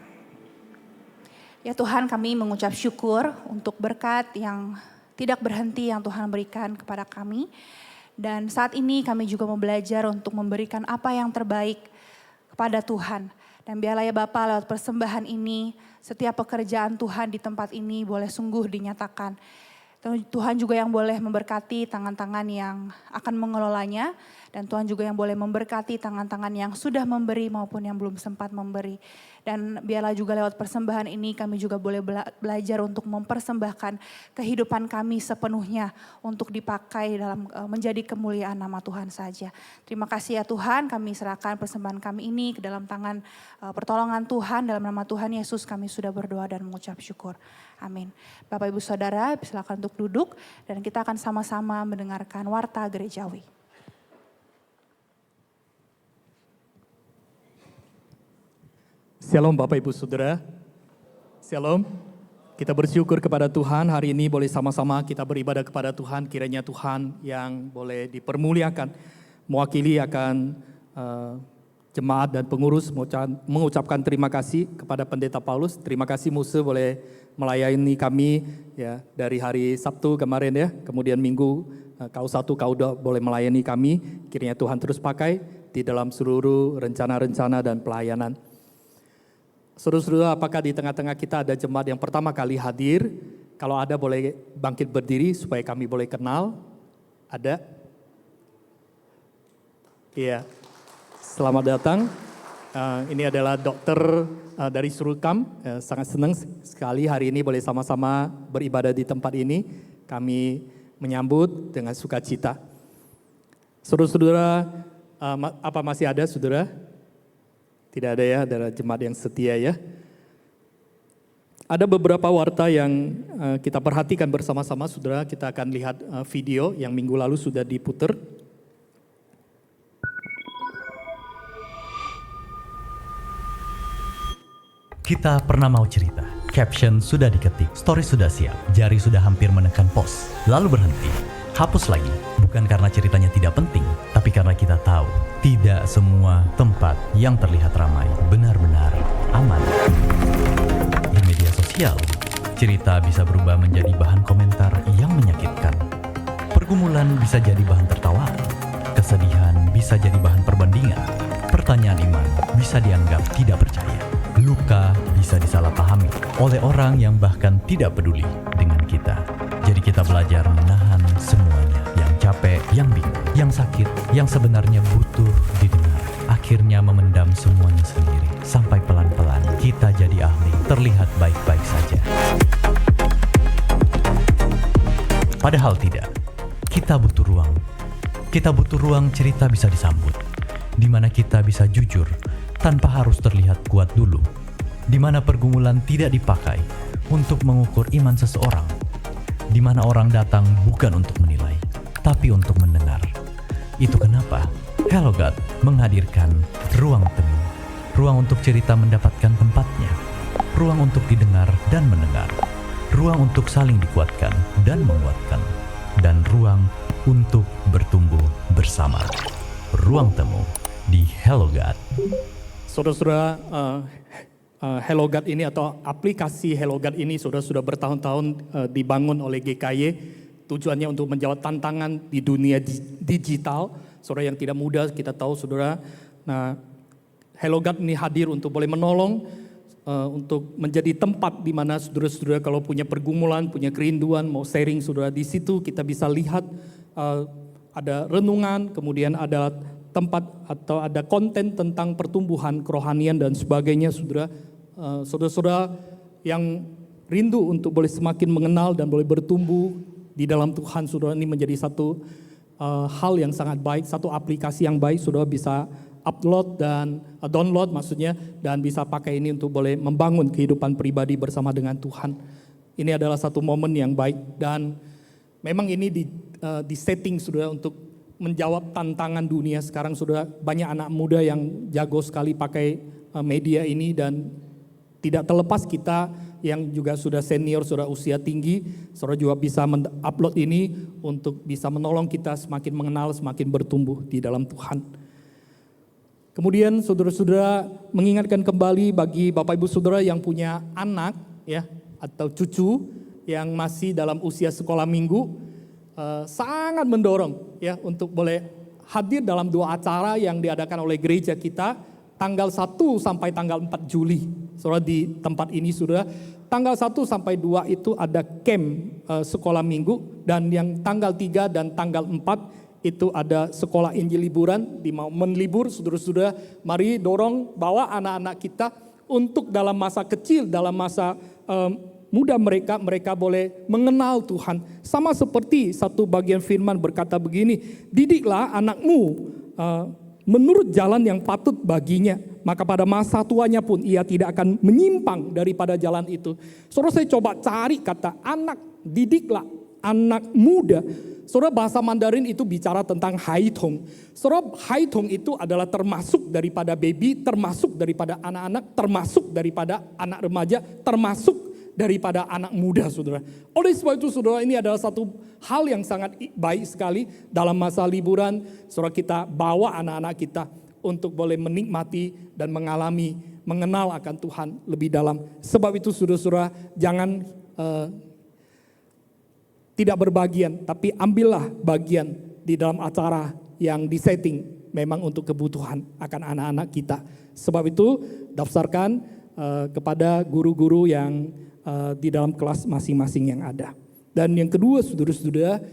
Ya Tuhan, kami mengucap syukur untuk berkat yang tidak berhenti yang Tuhan berikan kepada kami. Dan saat ini kami juga mau belajar untuk memberikan apa yang terbaik kepada Tuhan. Dan biarlah ya Bapa, lewat persembahan ini, setiap pekerjaan Tuhan di tempat ini boleh sungguh dinyatakan. Tuhan juga yang boleh memberkati tangan-tangan yang akan mengelolanya. Dan Tuhan juga yang boleh memberkati tangan-tangan yang sudah memberi maupun yang belum sempat memberi. Dan biarlah juga lewat persembahan ini kami juga boleh belajar untuk mempersembahkan kehidupan kami sepenuhnya untuk dipakai dalam menjadi kemuliaan nama Tuhan saja. Terima kasih ya Tuhan, kami serahkan persembahan kami ini ke dalam tangan pertolongan Tuhan. Dalam nama Tuhan Yesus kami sudah berdoa dan mengucap syukur. Amin. Bapak Ibu Saudara silakan untuk duduk dan kita akan sama-sama mendengarkan warta gerejawi. Shalom Bapak Ibu Saudara. Shalom. Kita bersyukur kepada Tuhan hari ini boleh sama-sama kita beribadah kepada Tuhan. Kiranya Tuhan yang boleh dipermuliakan. Mewakili akan jemaat dan pengurus mengucapkan terima kasih kepada Pendeta Paulus. Terima kasih Muse boleh melayani kami ya dari hari Sabtu kemarin ya. Kemudian Minggu kau 1 kau 2 boleh melayani kami. Kiranya Tuhan terus pakai di dalam seluruh rencana-rencana dan pelayanan. Saudara-saudara, apakah di tengah-tengah kita ada jemaat yang pertama kali hadir? Kalau ada boleh bangkit berdiri supaya kami boleh kenal. Ada? Iya. Selamat datang. Ini adalah dokter dari Surukam. Sangat senang sekali hari ini boleh sama-sama beribadah di tempat ini. Kami menyambut dengan sukacita. Saudara-saudara, apa masih ada saudara? Tidak ada ya, ada jemaat yang setia ya. Ada beberapa warta yang kita perhatikan bersama-sama, saudara. Kita akan lihat video yang minggu lalu sudah diputer. Kita pernah mau cerita, caption sudah diketik, story sudah siap, jari sudah hampir menekan post, lalu berhenti, hapus lagi. Bukan karena ceritanya tidak penting, tapi karena kita tahu tidak semua tempat yang terlihat ramai benar-benar aman. Di media sosial, cerita bisa berubah menjadi bahan komentar yang menyakitkan. Pergumulan bisa jadi bahan tertawaan, kesedihan bisa jadi bahan perbandingan, pertanyaan iman bisa dianggap tidak percaya. Luka bisa disalahpahami oleh orang yang bahkan tidak peduli dengan kita. Jadi kita belajar menahan semuanya, yang capek, yang bingung, yang sakit, yang sebenarnya butuh didengar. Akhirnya memendam semuanya sendiri, sampai pelan-pelan kita jadi ahli, terlihat baik-baik saja. Padahal tidak, kita butuh ruang. Kita butuh ruang cerita bisa disambut, di mana kita bisa jujur, tanpa harus terlihat kuat dulu, di mana pergumulan tidak dipakai untuk mengukur iman seseorang, di mana orang datang bukan untuk menilai, tapi untuk mendengar. Itu kenapa Hello God menghadirkan ruang temu, ruang untuk cerita mendapatkan tempatnya, ruang untuk didengar dan mendengar, ruang untuk saling dikuatkan dan menguatkan, dan ruang untuk bertumbuh bersama. Ruang temu di Hello God. Saudara-saudara, Hello God ini atau aplikasi Hello God ini sudah bertahun-tahun dibangun oleh GKY. Tujuannya untuk menjawab tantangan di dunia digital. Saudara yang tidak mudah, kita tahu saudara. Nah, Hello God ini hadir untuk boleh menolong, untuk menjadi tempat di mana saudara-saudara kalau punya pergumulan, punya kerinduan, mau sharing saudara di situ kita bisa lihat ada renungan, kemudian ada tempat atau ada konten tentang pertumbuhan kerohanian dan sebagainya saudara. Saudara-saudara yang rindu untuk boleh semakin mengenal dan boleh bertumbuh di dalam Tuhan, saudara, ini menjadi satu hal yang sangat baik, satu aplikasi yang baik, saudara bisa upload dan download maksudnya, dan bisa pakai ini untuk boleh membangun kehidupan pribadi bersama dengan Tuhan. Ini adalah satu momen yang baik dan memang ini di setting saudara untuk menjawab tantangan dunia sekarang. Saudara, banyak anak muda yang jago sekali pakai media ini dan tidak terlepas kita yang juga sudah senior, saudara usia tinggi, saudara juga bisa upload ini untuk bisa menolong kita semakin mengenal, semakin bertumbuh di dalam Tuhan. Kemudian saudara-saudara mengingatkan kembali bagi Bapak Ibu Saudara yang punya anak ya atau cucu yang masih dalam usia sekolah minggu, sangat mendorong ya untuk boleh hadir dalam 2 acara yang diadakan oleh gereja kita tanggal 1 sampai tanggal 4 Juli. Saudara di tempat ini Saudara, tanggal 1 sampai 2 itu ada camp sekolah minggu, dan yang tanggal 3 dan tanggal 4 itu ada sekolah Injil liburan di momen libur. Saudara-saudara, mari dorong bawa anak-anak kita untuk dalam masa kecil, dalam masa muda mereka boleh mengenal Tuhan. Sama seperti satu bagian firman berkata begini, didiklah anakmu menurut jalan yang patut baginya, maka pada masa tuanya pun ia tidak akan menyimpang daripada jalan itu. Saudara, saya coba cari kata anak, didiklah anak muda. Saudara, bahasa Mandarin itu bicara tentang haitong. Saudara, haitong itu adalah termasuk daripada baby, termasuk daripada anak-anak, termasuk daripada anak remaja, termasuk daripada anak muda, saudara. Oleh sebab itu, saudara, ini adalah satu hal yang sangat baik sekali dalam masa liburan. Saudara, kita bawa anak-anak kita untuk boleh menikmati dan mengenal akan Tuhan lebih dalam. Sebab itu, saudara-saudara, jangan tidak berbagian, tapi ambillah bagian di dalam acara yang disetting memang untuk kebutuhan akan anak-anak kita. Sebab itu daftarkan kepada guru-guru yang di dalam kelas masing-masing yang ada. Dan yang kedua, saudara-saudara,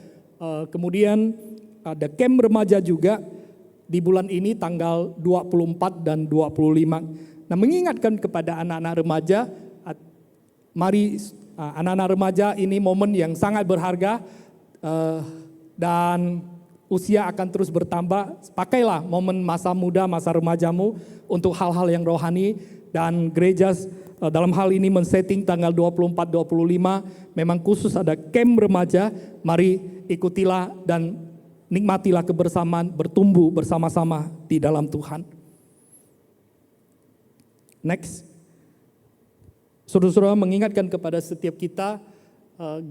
kemudian ada camp remaja juga di bulan ini tanggal 24 dan 25. Nah, mengingatkan kepada anak-anak remaja, mari anak-anak remaja ini momen yang sangat berharga dan usia akan terus bertambah. Pakailah momen masa muda, masa remajamu untuk hal-hal yang rohani, dan gereja dalam hal ini men-setting tanggal 24-25 memang khusus ada camp remaja. Mari ikutilah dan nikmatilah kebersamaan, bertumbuh bersama-sama di dalam Tuhan. Next. Saudara-saudara, mengingatkan kepada setiap kita,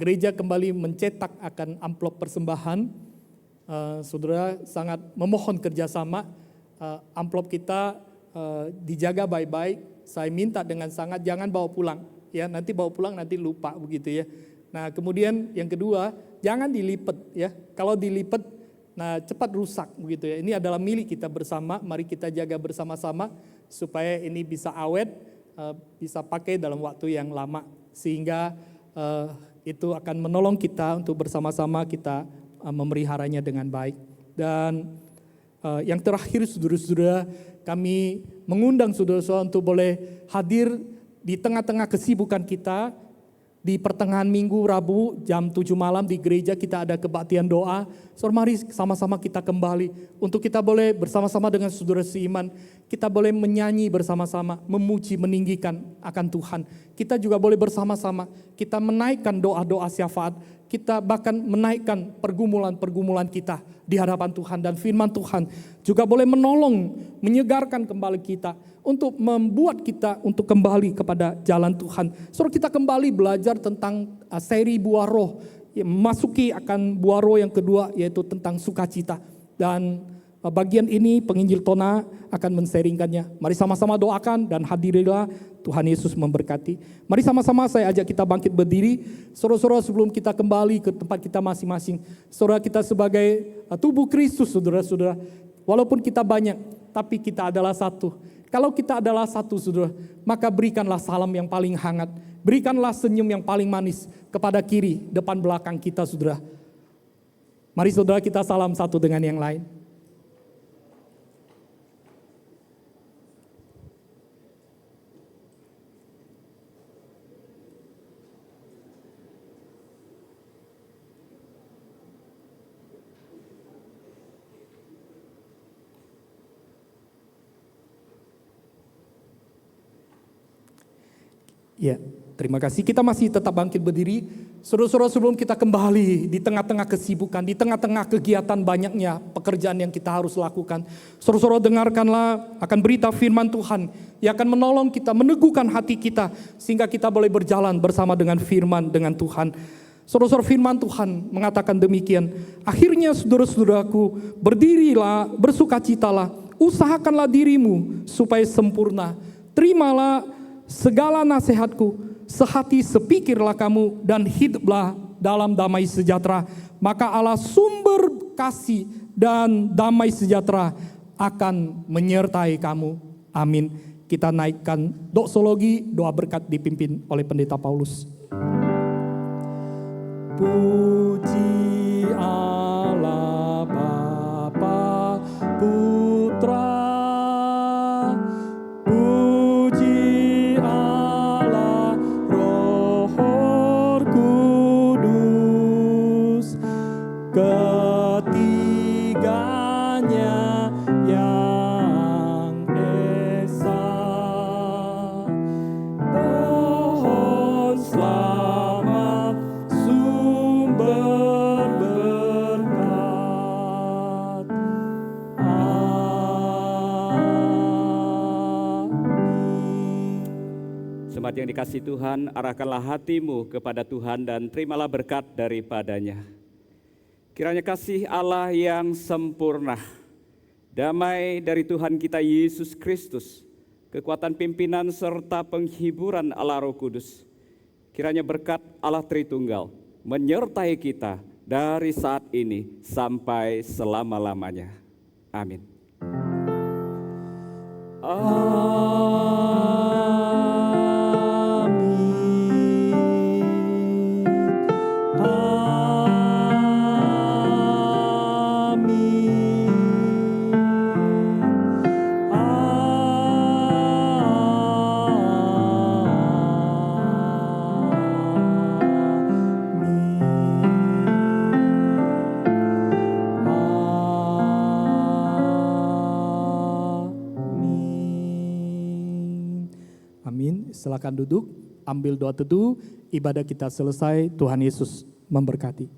gereja kembali mencetak akan amplop persembahan. Saudara, sangat memohon kerjasama, amplop kita dijaga baik-baik. Saya minta dengan sangat jangan bawa pulang, ya nanti bawa pulang nanti lupa begitu ya. Nah, kemudian yang kedua, jangan dilipet ya. Kalau dilipet, nah cepat rusak begitu ya. Ini adalah milik kita bersama, mari kita jaga bersama-sama supaya ini bisa awet, bisa pakai dalam waktu yang lama, sehingga itu akan menolong kita untuk bersama-sama kita memeliharanya dengan baik. Dan yang terakhir, saudara-saudara, kami mengundang saudara-saudara untuk boleh hadir di tengah-tengah kesibukan kita. Di pertengahan minggu Rabu jam 7 malam di gereja kita ada kebaktian doa. Saudara, mari sama-sama kita kembali untuk kita boleh bersama-sama dengan saudara seiman, kita boleh menyanyi bersama-sama, memuji, meninggikan akan Tuhan. Kita juga boleh bersama-sama kita menaikkan doa-doa syafaat, kita bahkan menaikkan pergumulan-pergumulan kita di hadapan Tuhan, dan firman Tuhan juga boleh menolong, menyegarkan kembali kita untuk membuat kita untuk kembali kepada jalan Tuhan. Saudara, kita kembali belajar tentang seri buah roh, memasuki akan buah roh yang kedua, yaitu tentang sukacita. Dan bagian ini penginjil Tona akan men-sharingkannya. Mari sama-sama doakan dan hadirilah, Tuhan Yesus memberkati. Mari sama-sama saya ajak kita bangkit berdiri. Saudara-saudara, sebelum kita kembali ke tempat kita masing-masing. Saudara, kita sebagai tubuh Kristus, saudara-saudara. Walaupun kita banyak, tapi kita adalah satu. Kalau kita adalah satu, saudara, maka berikanlah salam yang paling hangat. Berikanlah senyum yang paling manis kepada kiri, depan belakang kita, saudara. Mari saudara kita salam satu dengan yang lain. Ya, terima kasih. Kita masih tetap bangkit berdiri. Saudara-saudara, sebelum kita kembali di tengah-tengah kesibukan, di tengah-tengah kegiatan banyaknya pekerjaan yang kita harus lakukan. Saudara-saudara, dengarkanlah akan berita firman Tuhan yang akan menolong kita, meneguhkan hati kita, sehingga kita boleh berjalan bersama dengan firman, dengan Tuhan. Saudara-saudara, firman Tuhan mengatakan demikian. Akhirnya saudara-saudaraku, berdirilah, bersukacitalah, usahakanlah dirimu supaya sempurna. Terimalah segala nasihatku, sehati sepikirlah kamu dan hiduplah dalam damai sejahtera. Maka Allah sumber kasih dan damai sejahtera akan menyertai kamu. Amin. Kita naikkan doksologi, doa berkat dipimpin oleh Pendeta Paulus. Puji Allah Bapa, Putra, ketiganya yang esa. Pohon selamat, sumber berkat. Amin. Jemaat yang dikasihi Tuhan, arahkanlah hatimu kepada Tuhan dan terimalah berkat daripadanya. Kiranya kasih Allah yang sempurna, damai dari Tuhan kita Yesus Kristus, kekuatan pimpinan serta penghiburan Allah Roh Kudus, kiranya berkat Allah Tritunggal menyertai kita dari saat ini sampai selama-lamanya. Amin. Silakan duduk, ambil doa teduh, ibadah kita selesai, Tuhan Yesus memberkati.